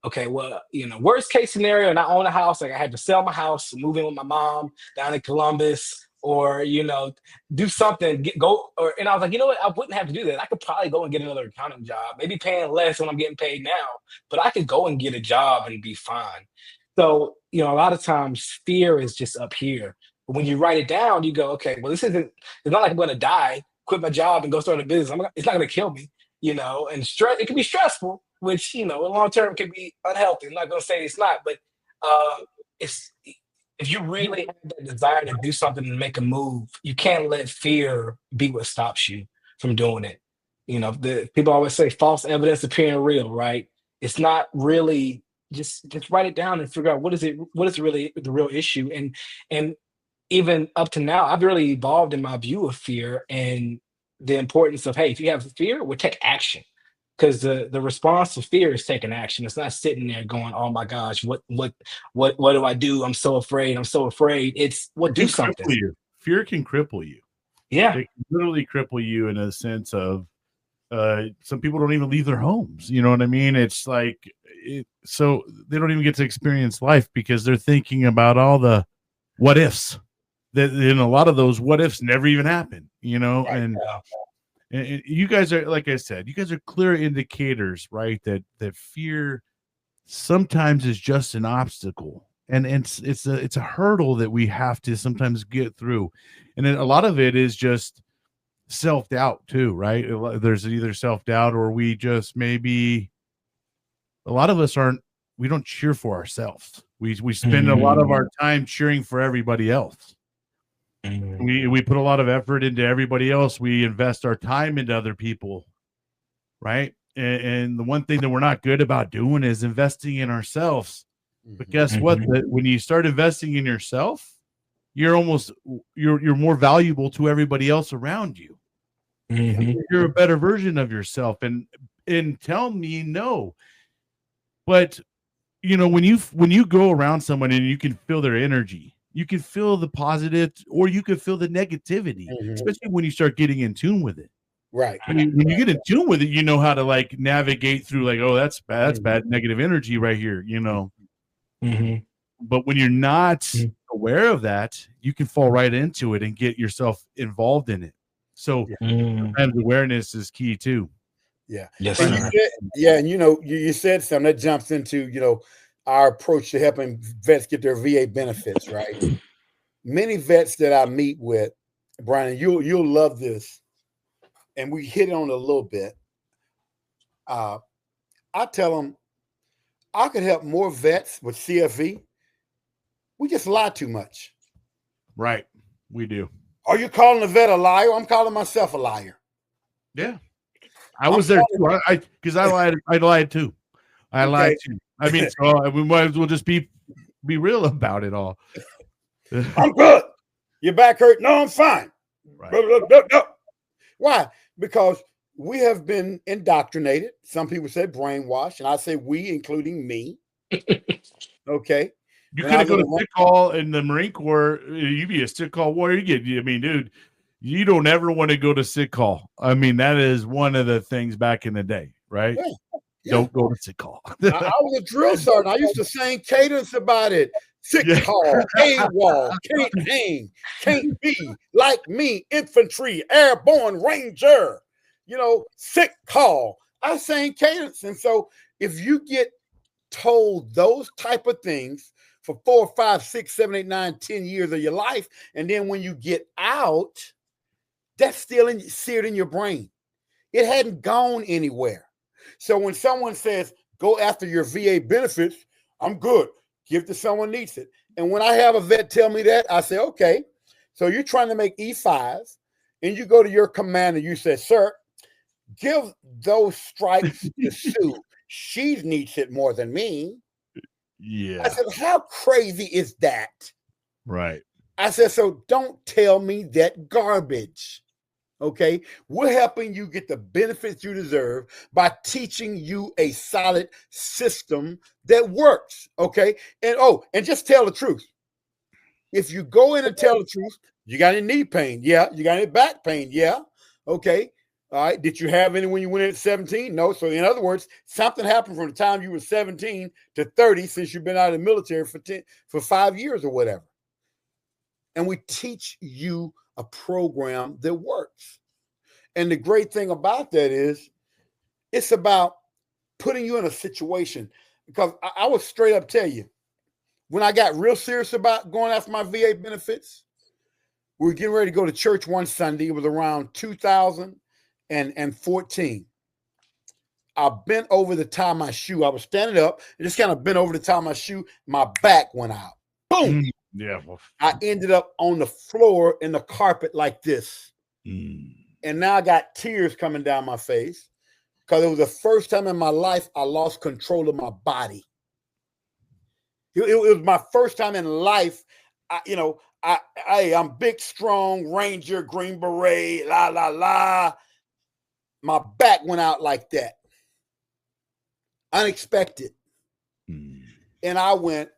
Okay, well, worst case scenario, and I own a house, like I had to sell my house, move in with my mom down in Columbus, or do something, and I was like, you know what, I wouldn't have to do that. I could probably go and get another accounting job, maybe paying less when I'm getting paid now, but I could go and get a job and be fine. So, a lot of times fear is just up here. But when you write it down, you go, okay, well, it's not like I'm gonna die, quit my job and go start a business. It's not gonna kill me, and stress, it can be stressful, which, in long term can be unhealthy. I'm not going to say it's not, but it's if you really have that desire to do something and make a move, you can't let fear be what stops you from doing it. The people always say false evidence appearing real, right? It's not really. Just write it down and figure out what is really the real issue. And even up to now, I've really evolved in my view of fear and the importance of, hey, if you have fear, we'll take action. Because the response to fear is taking action. It's not sitting there going, "Oh my gosh, what do I do? I'm so afraid. I'm so afraid." It's do something. Fear can cripple you. Yeah, it can literally cripple you in a sense of some people don't even leave their homes. You know what I mean? It's like so they don't even get to experience life because they're thinking about all the what ifs. That and a lot of those what ifs never even happen. Right. And you guys are, like I said, you guys are clear indicators, right? That fear sometimes is just an obstacle, and it's a hurdle that we have to sometimes get through, and then a lot of it is just self-doubt too, right? There's either self-doubt or we just maybe a lot of us we don't cheer for ourselves. We spend a lot of our time cheering for everybody else. We put a lot of effort into everybody else. We invest our time into other people, right? And the one thing that we're not good about doing is investing in ourselves. But guess what? When you start investing in yourself, you're more valuable to everybody else around you. You're a better version of yourself. And tell me no. But when you go around someone and you can feel their energy, you can feel the positive or you can feel the negativity, especially when you start getting in tune with it. Right. When you get in tune with it, you know how to like navigate through like, oh, that's bad. That's bad negative energy right here, But when you're not aware of that, you can fall right into it and get yourself involved in it. So sometimes awareness is key too. Yeah. Yes, and and you said something that jumps into, our approach to helping vets get their VA benefits, right? Many vets that I meet with, Bryan, you'll love this, and we hit on it a little bit. I tell them I could help more vets with CFV. We just lie too much. Right. We do. Are you calling a vet a liar? I'm calling myself a liar. Yeah. I was there too. Because I lied. I lied too. I lied too. I mean, so we might as well just be real about it all. I'm good. Your back hurt? No, I'm fine. Right. No. Why? Because we have been indoctrinated. Some people say brainwashed, and I say we, including me. Okay. You couldn't go to sick call in the Marine Corps. You'd be a sick call warrior. Dude, you don't ever want to go to sick call. I mean, that is one of the things back in the day, right? Yeah. Don't go to sick call. I was a drill sergeant. I used to sing cadence about it. Sick call, AWOL, can't hang, can't be like me, infantry, airborne ranger. Sick call. I sang cadence. And so if you get told those type of things for 4, 5, 6, 7, 8, 9, 10 years of your life, and then when you get out, that's still seared in your brain. It hadn't gone anywhere. So when someone says, go after your VA benefits, I'm good. Give to someone needs it. And when I have a vet tell me that, I say, okay, so you're trying to make E5s, and you go to your commander, you say, sir, give those stripes to Sue. She needs it more than me. Yeah. I said, how crazy is that? Right. I said, so don't tell me that garbage. Okay, we're helping you get the benefits you deserve by teaching you a solid system that works. Okay, and just tell the truth. If you go in and tell the truth, you got any knee pain? Yeah. You got any back pain? Yeah. Okay. All right. Did you have any when you went in at 17? No. So in other words, something happened from the time you were 17 to 30 since you've been out of the military for 5 years or whatever. And we teach you a program that works. And the great thing about that is it's about putting you in a situation, because I will straight up tell you, when I got real serious about going after my VA benefits, we were getting ready to go to church one Sunday. It was around 2014. I bent over the tie of my shoe. I was standing up and just kind of bent over the tie of my shoe. My back went out. Boom. Yeah. I ended up on the floor in the carpet like this. And now I got tears coming down my face because it was the first time in my life I lost control of my body. It was my first time in life. I'm big, strong, Ranger, Green Beret, la, la, la. My back went out like that. Unexpected. And I'm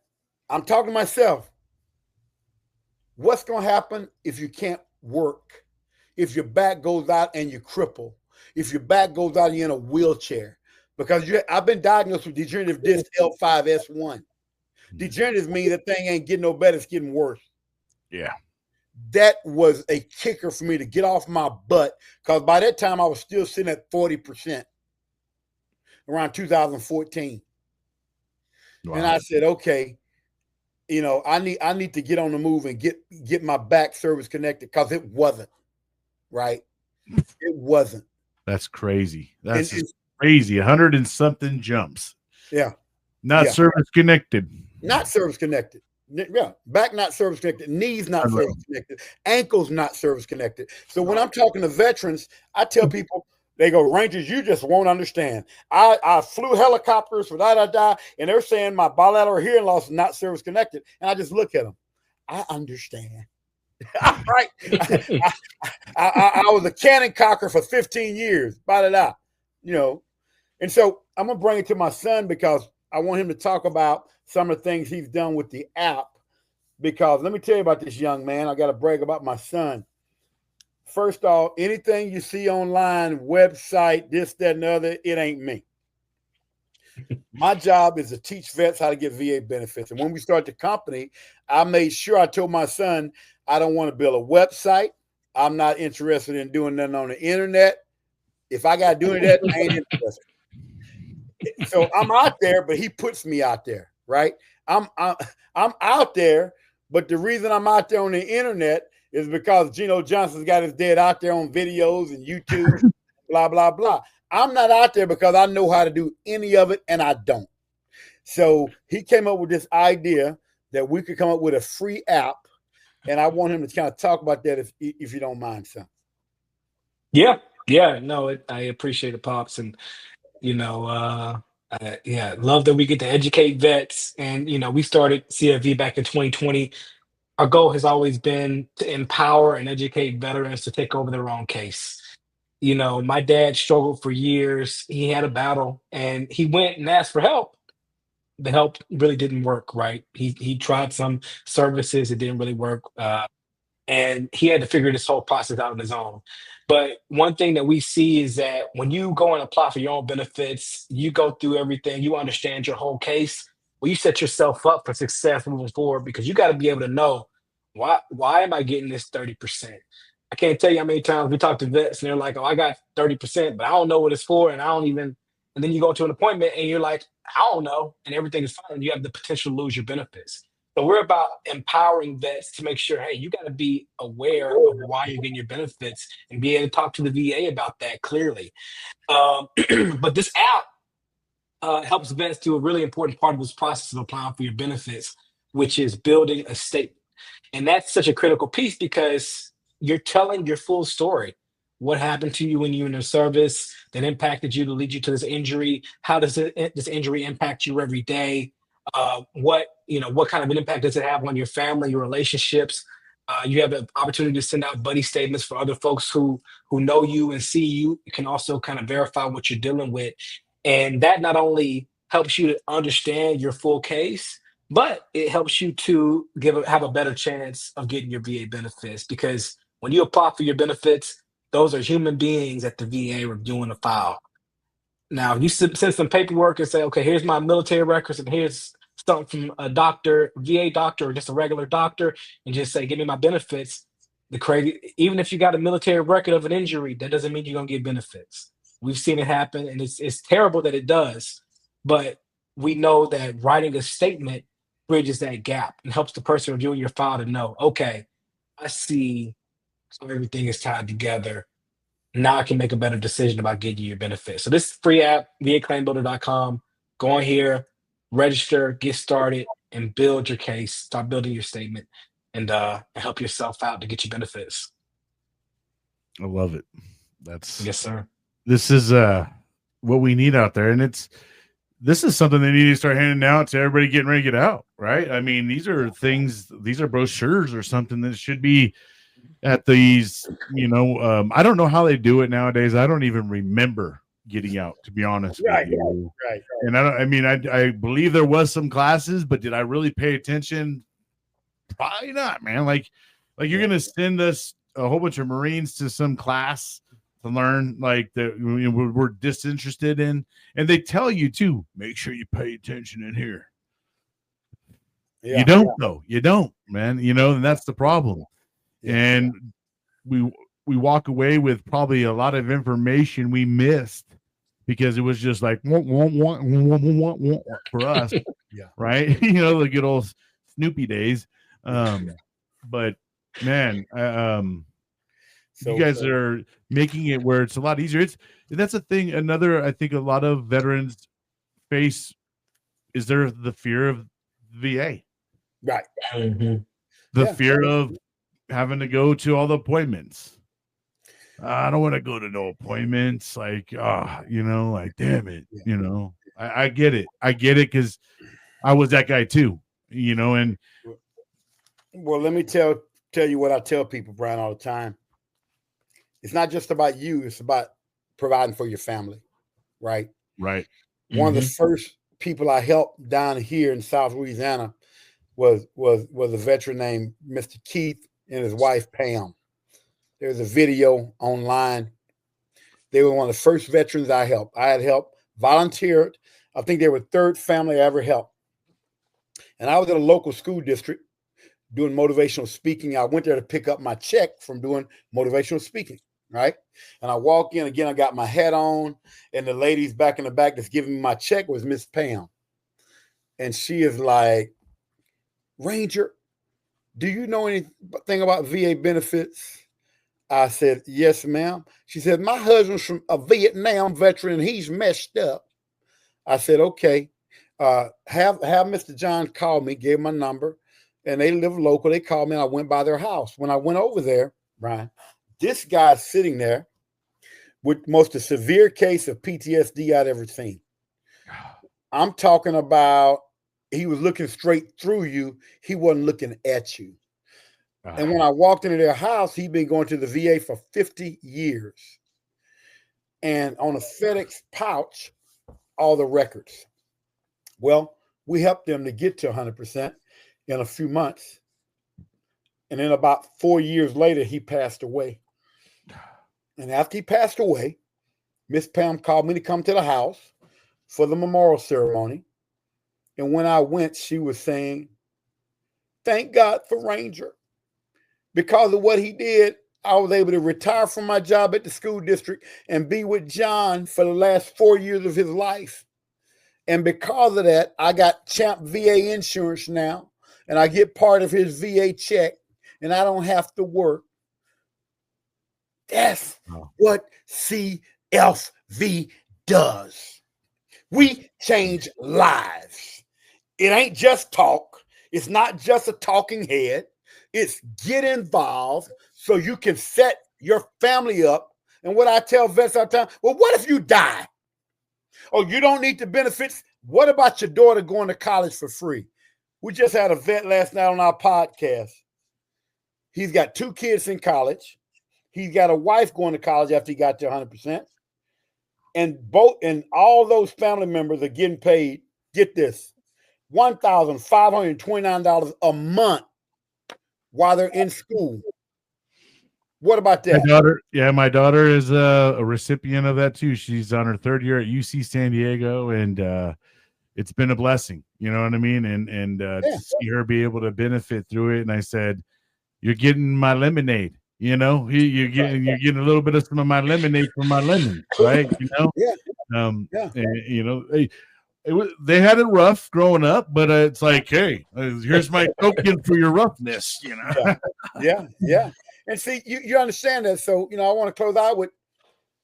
talking to myself. What's going to happen if you can't work? If your back goes out and you cripple? If your back goes out and you're in a wheelchair? Because I've been diagnosed with degenerative disc L5S1. Degenerative means that thing ain't getting no better, it's getting worse. Yeah. That was a kicker for me to get off my butt, because by that time I was still sitting at 40% around 2014. Wow. And I said, okay, I need to get on the move and get my back service connected, because it wasn't, right? It wasn't. That's crazy. That's crazy. 100 and something jumps. Yeah. Not service connected. Not service connected. Yeah. Back not service connected. Knees not service connected. Ankles not service connected. So when I'm talking to veterans, I tell people, they go, Rangers, you just won't understand. I flew helicopters for and they're saying my bilateral hearing loss is not service connected. And I just look at them. I understand. Right. I was a cannon cocker for 15 years. And so I'm going to bring it to my son, because I want him to talk about some of the things he's done with the app. Because let me tell you about this young man. I got to brag about my son. First off, anything you see online, website, this, that, and the other, it ain't me. My job is to teach vets how to get VA benefits. And when we started the company, I made sure I told my son, I don't want to build a website. I'm not interested in doing nothing on the internet. If I got to do that, I ain't interested. So I'm out there, but he puts me out there, right? I'm out there, but the reason I'm out there on the internet is because Gino Johnson's got his dad out there on videos and YouTube, blah, blah, blah. I'm not out there because I know how to do any of it, and I don't. So he came up with this idea that we could come up with a free app, and I want him to kind of talk about that if you don't mind, son. Yeah. No, I appreciate it, Pops. And, love that we get to educate vets. And, we started CFV back in 2020. Our goal has always been to empower and educate veterans to take over their own case. My dad struggled for years. He had a battle and he went and asked for help. The help really didn't work, right? He tried some services, it didn't really work. And he had to figure this whole process out on his own. But one thing that we see is that when you go and apply for your own benefits, you go through everything, you understand your whole case. Well, you set yourself up for success moving forward, because you got to be able to know, why am I getting this 30%? I can't tell you how many times we talk to vets and they're like, oh, I got 30%, but I don't know what it's for. And and then you go to an appointment and you're like, I don't know. And everything is fine. You have the potential to lose your benefits. So we're about empowering vets to make sure, hey, you got to be aware of why you're getting your benefits and be able to talk to the VA about that clearly. But this app helps vets do a really important part of this process of applying for your benefits, which is building a statement. And that's such a critical piece, because you're telling your full story. What happened to you when you were in the service that impacted you to lead you to this injury? How does this injury impact you every day? What kind of an impact does it have on your family, your relationships? You have the opportunity to send out buddy statements for other folks who know you and see you. You can also kind of verify what you're dealing with, and that not only helps you to understand your full case, but it helps you to have a better chance of getting your VA benefits, because when you apply for your benefits, those are human beings at the VA reviewing the file. Now, if you send some paperwork and say, okay, here's my military records and here's something from a doctor, VA doctor, or just a regular doctor, and just say, give me my benefits. The crazy, even if you got a military record of an injury, that doesn't mean you're gonna get benefits. We've seen it happen, and it's terrible that it does. But we know that writing a statement bridges that gap and helps the person reviewing your file to know, okay, I see how everything is tied together. Now I can make a better decision about getting you your benefits. So this free app, VAClaimBuilder.com. Go on here, register, get started, and build your case. Start building your statement, and help yourself out to get your benefits. I love it. Yes, sir. This is what we need out there, and this is something they need to start handing out to everybody getting ready to get out, right? I mean, these are brochures or something that should be at these, I don't know how they do it nowadays. I don't even remember getting out, to be honest with you. Right. And I believe there was some classes, but did I really pay attention? Probably not, man. Like you're going to send us a whole bunch of Marines to some class to learn like that we're disinterested in. And they tell you too, make sure you pay attention in here. You don't though. You don't, man. And that's the problem. And we walk away with probably a lot of information we missed because it was just like for us, right? The good old Snoopy days. But man, you guys are making it where it's a lot easier. That's a thing. Another, I think a lot of veterans face is there the fear of VA, right? Mm-hmm. The fear of having to go to all the appointments. I don't want to go to no appointments. Like, like, damn it. I get it. I get it because I was that guy too, and. Well, let me tell you what I tell people, Bryan, all the time. It's not just about you. It's about providing for your family, right? Right. One of the first people I helped down here in South Louisiana was a veteran named Mr. Keith and his wife, Pam. There's a video online. They were one of the first veterans I helped. I had helped, volunteered. I think they were the third family I ever helped. And I was at a local school district doing motivational speaking. I went there to pick up my check from doing motivational speaking, right? And I walk in, again, I got my hat on, and the ladies back in the back that's giving me my check was Miss Pam. And she is like, Ranger, do you know anything about VA benefits? I said, yes, ma'am. She said, my husband's from a Vietnam veteran and he's messed up. I said, okay, have Mr. John call me, gave my number, and they live local. They called me and I went by their house. When I went over there, Bryan, this guy's sitting there with the most severe case of PTSD I'd ever seen. I'm talking about he was looking straight through you. He wasn't looking at you. And when I walked into their house, he'd been going to the VA for 50 years. And on a FedEx pouch, all the records. Well, we helped them to get to 100% in a few months. And then about 4 years later, he passed away. And after he passed away, Miss Pam called me to come to the house for the memorial ceremony. And when I went, she was saying, thank God for Ranger. Because of what he did, I was able to retire from my job at the school district and be with John for the last 4 years of his life. And because of that, I got Champ VA insurance now, and I get part of his VA check, and I don't have to work. That's what CFV does. We change lives. It ain't just talk. It's not just a talking head. It's get involved so you can set your family up. And what I tell vets all the time, well, what if you die? Oh, you don't need the benefits? What about your daughter going to college for free? We just had a vet last night on our podcast. He's got 2 kids in college. He's got a wife going to college after he got to 100%. And all those family members are getting paid, get this, $1,529 a month while they're in school. What about that? My daughter is a recipient of that too. She's on her 3rd year at UC San Diego, and it's been a blessing. You know what I mean? And to see her be able to benefit through it. And I said, "You're getting my lemonade. You know, you're getting a little bit of some of my lemonade from my lemon, right? You know, And, you know, they had it rough growing up, but it's like, hey, here's my token for your roughness, you know. Yeah. And see, you understand that. So, I want to close out with,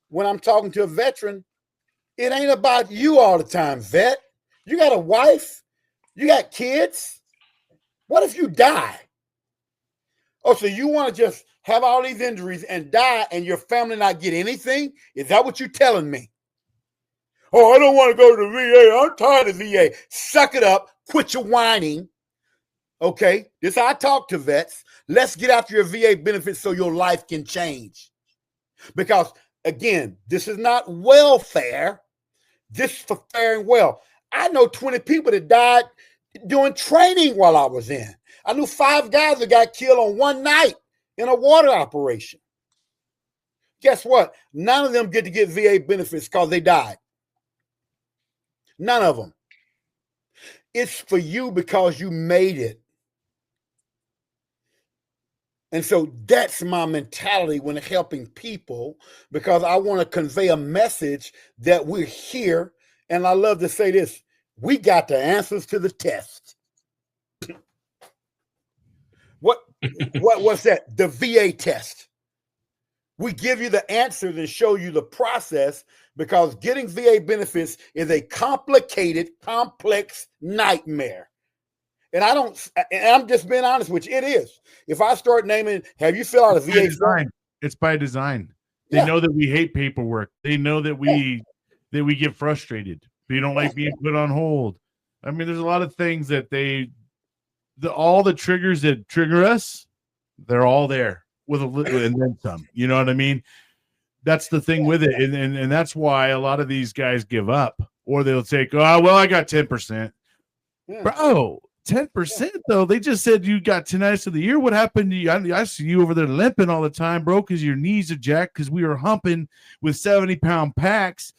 when I'm talking to a veteran, it ain't about you all the time, vet. You got a wife, you got kids. What if you die? Oh, so you want to just have all these injuries and die and your family not get anything? Is that what you're telling me? Oh, I don't want to go to the VA. I'm tired of VA. Suck it up. Quit your whining. Okay, this is how I talk to vets. Let's get after your VA benefits so your life can change. Because, again, this is not welfare. This is for faring well. I know 20 people that died doing training while I was in. I knew 5 guys that got killed on one night in a water operation. Guess what? None of them get to get VA benefits because they died. None of them. It's for you because you made it. And so that's my mentality when helping people, because I want to convey a message that we're here. And I love to say this, we got the answers to the test. What's that? The VA test. We give you the answers and show you the process, because getting VA benefits is a complicated, complex nightmare. And I'm just being honest with you, it is. If I start naming, have you filled out a VA form? It's by design. They know that we hate paperwork. They know that we get frustrated. They don't like being put on hold. I mean, there's a lot of things that all the triggers that trigger us, they're all there with a little and then some. You know what I mean? That's the thing with it. And that's why a lot of these guys give up, or they'll take, oh, well, I got 10%. Bro, 10% though. They just said you got 10 nights of the year. What happened to you? I see you over there limping all the time, bro, because your knees are jacked, because we were humping with 70-pound packs,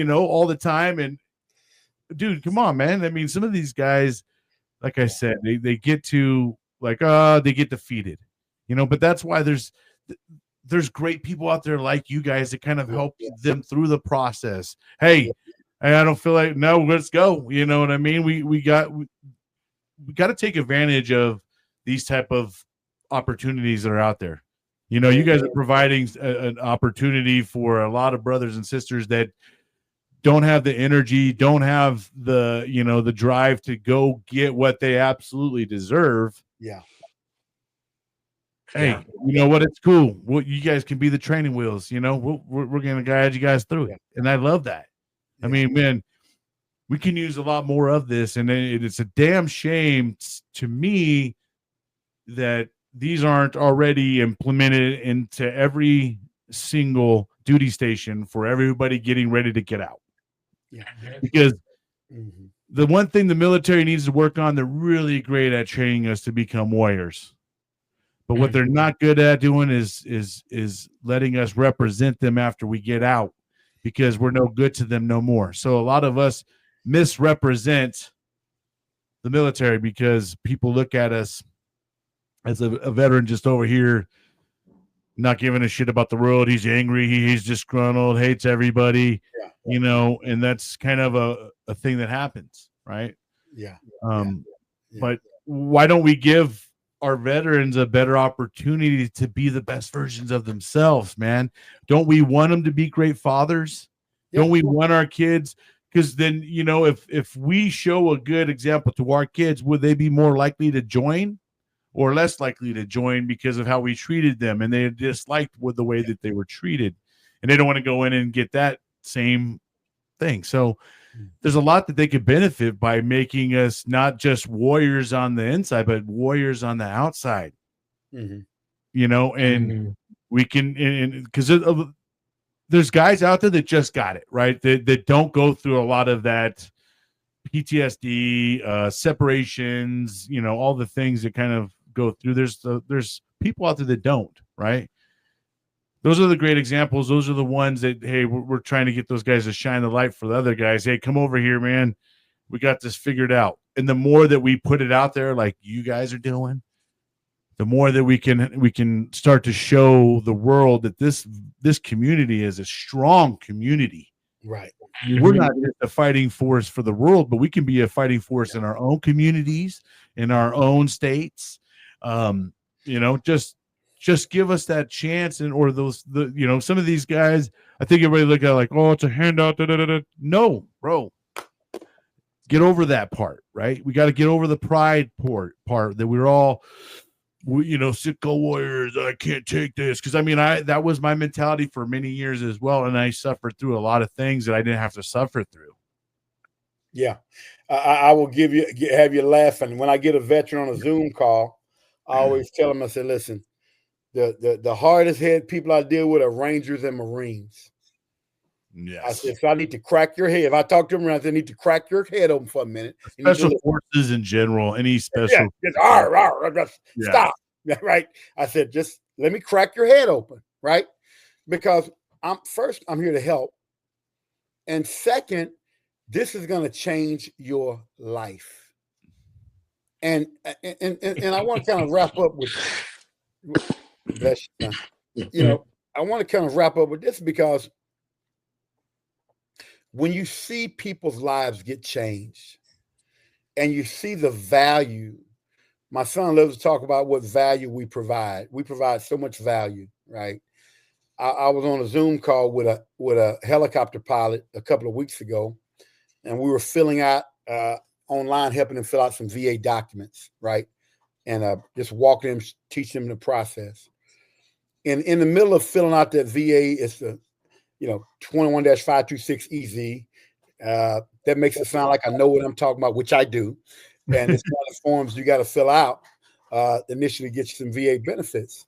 all the time. And dude, come on, man. I mean, some of these guys, like I said, they get to they get defeated, but that's why there's great people out there like you guys that kind of help them through the process. Hey, I don't feel like, no, let's go. You know what I mean? We got to take advantage of these type of opportunities that are out there. You guys are providing an opportunity for a lot of brothers and sisters that don't have the energy, don't have the, the drive to go get what they absolutely deserve. Yeah. Hey, you know what? It's cool. Well, you guys can be the training wheels. We're going to guide you guys through it. And I love that. I mean, man, we can use a lot more of this. And it's a damn shame to me that these aren't already implemented into every single duty station for everybody getting ready to get out. Yeah. Because the one thing the military needs to work on, they're really great at training us to become warriors. But what they're not good at doing is letting us represent them after we get out, because we're no good to them no more. So a lot of us misrepresent the military because people look at us as a veteran just over here, not giving a shit about the world. He's angry. He's disgruntled, hates everybody, and that's kind of a thing that happens, right? Yeah. But why don't we give our veterans a better opportunity to be the best versions of themselves, man? Don't we want them to be great fathers? Don't we want our kids? Because then, if we show a good example to our kids, would they be more likely to join or less likely to join because of how we treated them, and they disliked with the way that they were treated, and they don't want to go in and get that same thing? So there's a lot that they could benefit by making us not just warriors on the inside, but warriors on the outside. and we can, because there's guys out there that just got it, right? That don't go through a lot of that PTSD, separations, all the things that kind of go through. There's people out there that don't, right? Those are the great examples. Those are the ones that, hey, we're trying to get those guys to shine the light for the other guys. Hey, come over here, man. We got this figured out. And the more that we put it out there, like you guys are doing, the more that we can start to show the world that this community is a strong community. Right. We're not just a fighting force for the world, but we can be a fighting force in our own communities, in our own states. Just give us that chance. And or some of these guys, I think everybody look at it like, oh, it's a handout. Da, da, da, da. No, bro. Get over that part, right? We got to get over the pride part that we're all, Sitco warriors. I can't take this, because that was my mentality for many years as well, and I suffered through a lot of things that I didn't have to suffer through. Yeah, I will have you laughing when I get a veteran on a Zoom call. I always tell them, I say, listen, the hardest hit people I deal with are Rangers and Marines. Yes. I said, if I need to crack your head, if I talk to them, I need to crack your head open for a minute. Special forces in general, any special. Stop. Right. I said, just let me crack your head open. Right. Because I'm here to help. And second, this is going to change your life. And I want to kind of wrap up with, I want to kind of wrap up with this, because when you see people's lives get changed and you see the value, my son loves to talk about what value we provide. We provide so much value, right? I was on a Zoom call with a helicopter pilot a couple of weeks ago, and we were filling out online, helping him fill out some VA documents, right? And just walking him, teaching him the process. And in the middle of filling out that VA, it's the 21-526 EZ. That makes it sound like I know what I'm talking about, which I do. And it's one of the forms you got to fill out initially get you some VA benefits.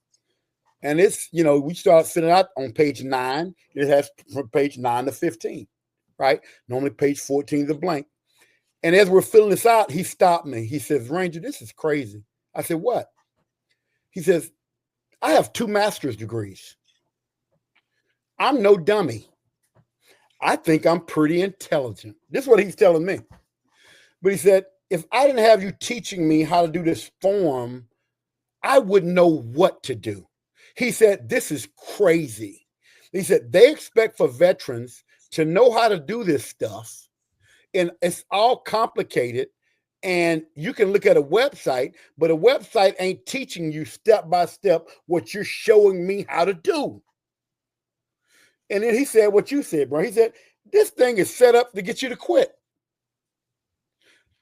And it's, we start filling out on page 9. It has from page 9 to 15, right? Normally page 14 is a blank. And as we're filling this out, he stopped me. He says, Ranger, this is crazy. I said, what? He says, I have 2 master's degrees. I'm no dummy. I think I'm pretty intelligent. This is what he's telling me. But he said, if I didn't have you teaching me how to do this form, I wouldn't know what to do. He said, this is crazy. He said, they expect for veterans to know how to do this stuff, and it's all complicated. And you can look at a website, but a website ain't teaching you step by step what you're showing me how to do. And then he said what you said, bro. He said, this thing is set up to get you to quit.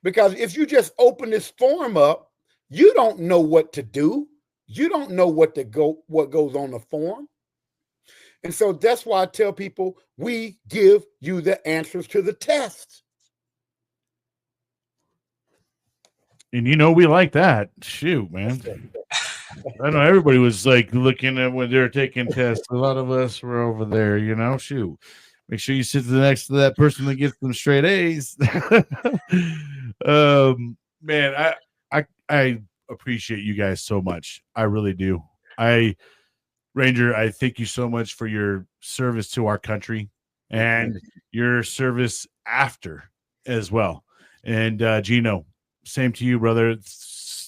Because if you just open this form up, you don't know what to do. You don't know what goes on the form. And so that's why I tell people, we give you the answers to the test. And we like that. Shoot, man. I know everybody was like looking at when they were taking tests. A lot of us were over there, shoot. Make sure you sit next to that person that gets them straight A's. Man, I appreciate you guys so much. I really do. Ranger, I thank you so much for your service to our country and your service after as well. And Gino, same to you, brother.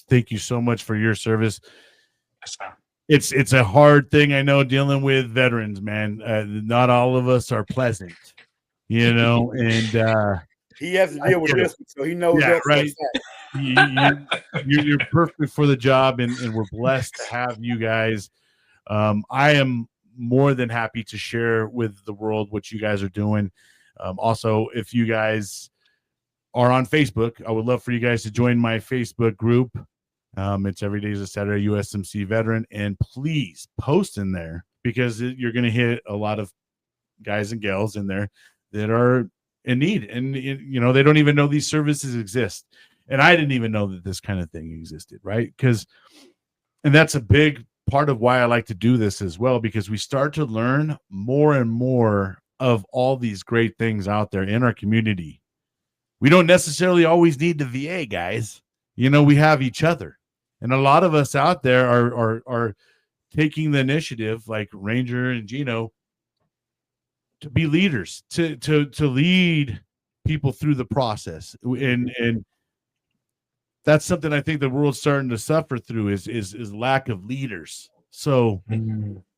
Thank you so much for your service. It's a hard thing, I know, dealing with veterans, man. Not all of us are pleasant, and he has to deal with this, so he knows that. Right. You're perfect for the job, and we're blessed to have you guys. I am more than happy to share with the world what you guys are doing. Also, if you guys are on Facebook, I would love for you guys to join my Facebook group. It's every day is a Saturday USMC veteran, and please post in there, because you're going to hit a lot of guys and gals in there that are in need, and they don't even know these services exist. And I didn't even know that this kind of thing existed, right? And that's a big part of why I like to do this as well, because we start to learn more and more of all these great things out there in our community. We don't necessarily always need the VA, guys. We have each other. And a lot of us out there are taking the initiative, like Ranger and Gino, to be leaders, to lead people through the process. And that's something I think the world's starting to suffer through is lack of leaders. So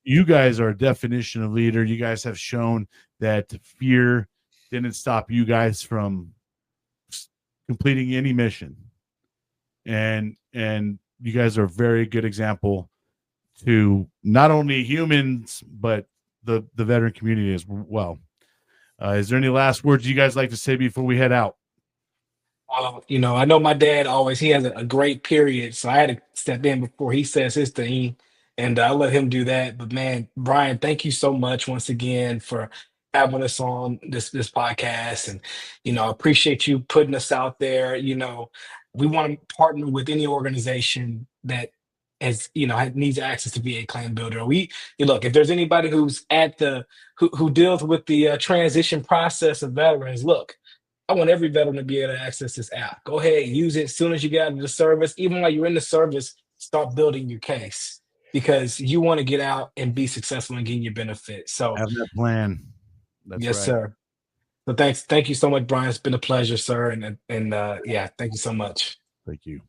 you guys are a definition of leader. You guys have shown that fear didn't stop you guys from completing any mission. And you guys are a very good example to not only humans, but the veteran community as well. Is there any last words you guys like to say before we head out? I know my dad he has a great period, so I had to step in before he says his thing, and I'll let him do that. But man, Bryan, thank you so much once again for having us on this podcast, and I appreciate you putting us out there. We want to partner with any organization that needs access to VA claim builder. Look, if there's anybody who's who deals with the transition process of veterans, look. I want every veteran to be able to access this app. Go ahead, use it as soon as you get out of the service. Even while you're in the service, start building your case because you want to get out and be successful and getting your benefits. So have that plan. That's yes, right. sir. So thank you so much, Bryan. It's been a pleasure, sir. And thank you so much. Thank you.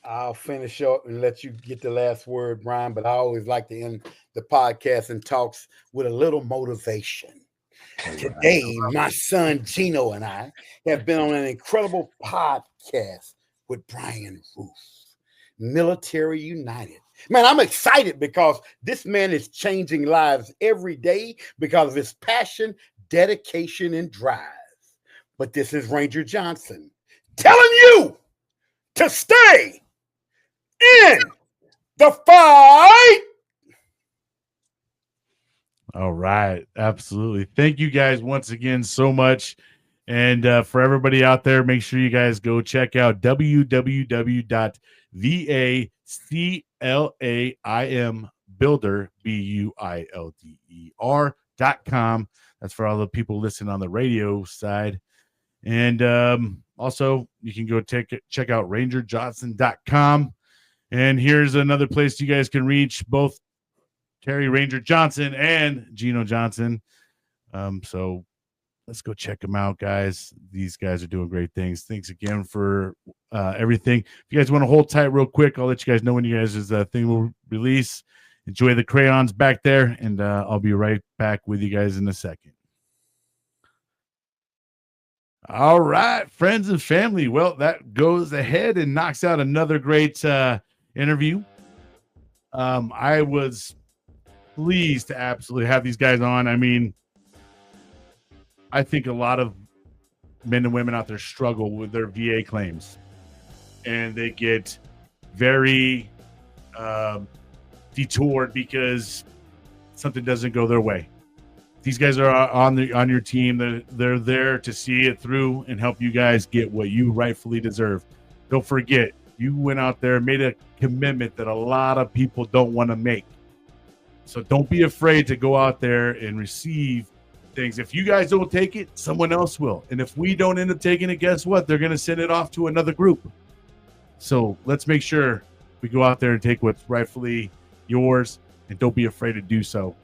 I'll finish up and let you get the last word, Bryan, but I always like to end the podcast and talks with a little motivation. Today, my son Gino and I have been on an incredible podcast with Bryan Roof, Military United. Man, I'm excited because this man is changing lives every day because of his passion, dedication, and drive. But this is Ranger Johnson telling you to stay in the fight. All right. Absolutely. Thank you guys once again so much. And for everybody out there, make sure you guys go check out www.vacaimbuilder.com. That's for all the people listening on the radio side. And also, you can go check out rangerjohnson.com. And here's another place you guys can reach both Terry Ranger Johnson and Gino Johnson. So let's go check them out, guys. These guys are doing great things. Thanks again for everything. If you guys want to hold tight real quick, I'll let you guys know when you guys' thing will release. Enjoy the crayons back there, and I'll be right back with you guys in a second. All right, friends and family. Well, that goes ahead and knocks out another great interview. I was pleased to absolutely have these guys on. I mean, I think a lot of men and women out there struggle with their VA claims, and they get very detoured because something doesn't go their way. These guys are on your team. They're there to see it through and help you guys get what you rightfully deserve. Don't forget, you went out there and made a commitment that a lot of people don't want to make. So don't be afraid to go out there and receive things. If you guys don't take it, someone else will. And if we don't end up taking it, guess what? They're going to send it off to another group. So let's make sure we go out there and take what's rightfully yours, and don't be afraid to do so.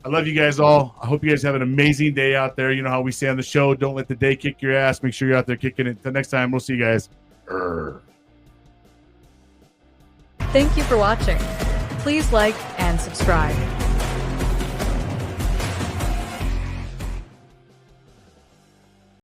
I love you guys all. I hope you guys have an amazing day out there. You know how we say on the show, don't let the day kick your ass. Make sure you're out there kicking it. Until next time, we'll see you guys. Thank you for watching. Please like and subscribe.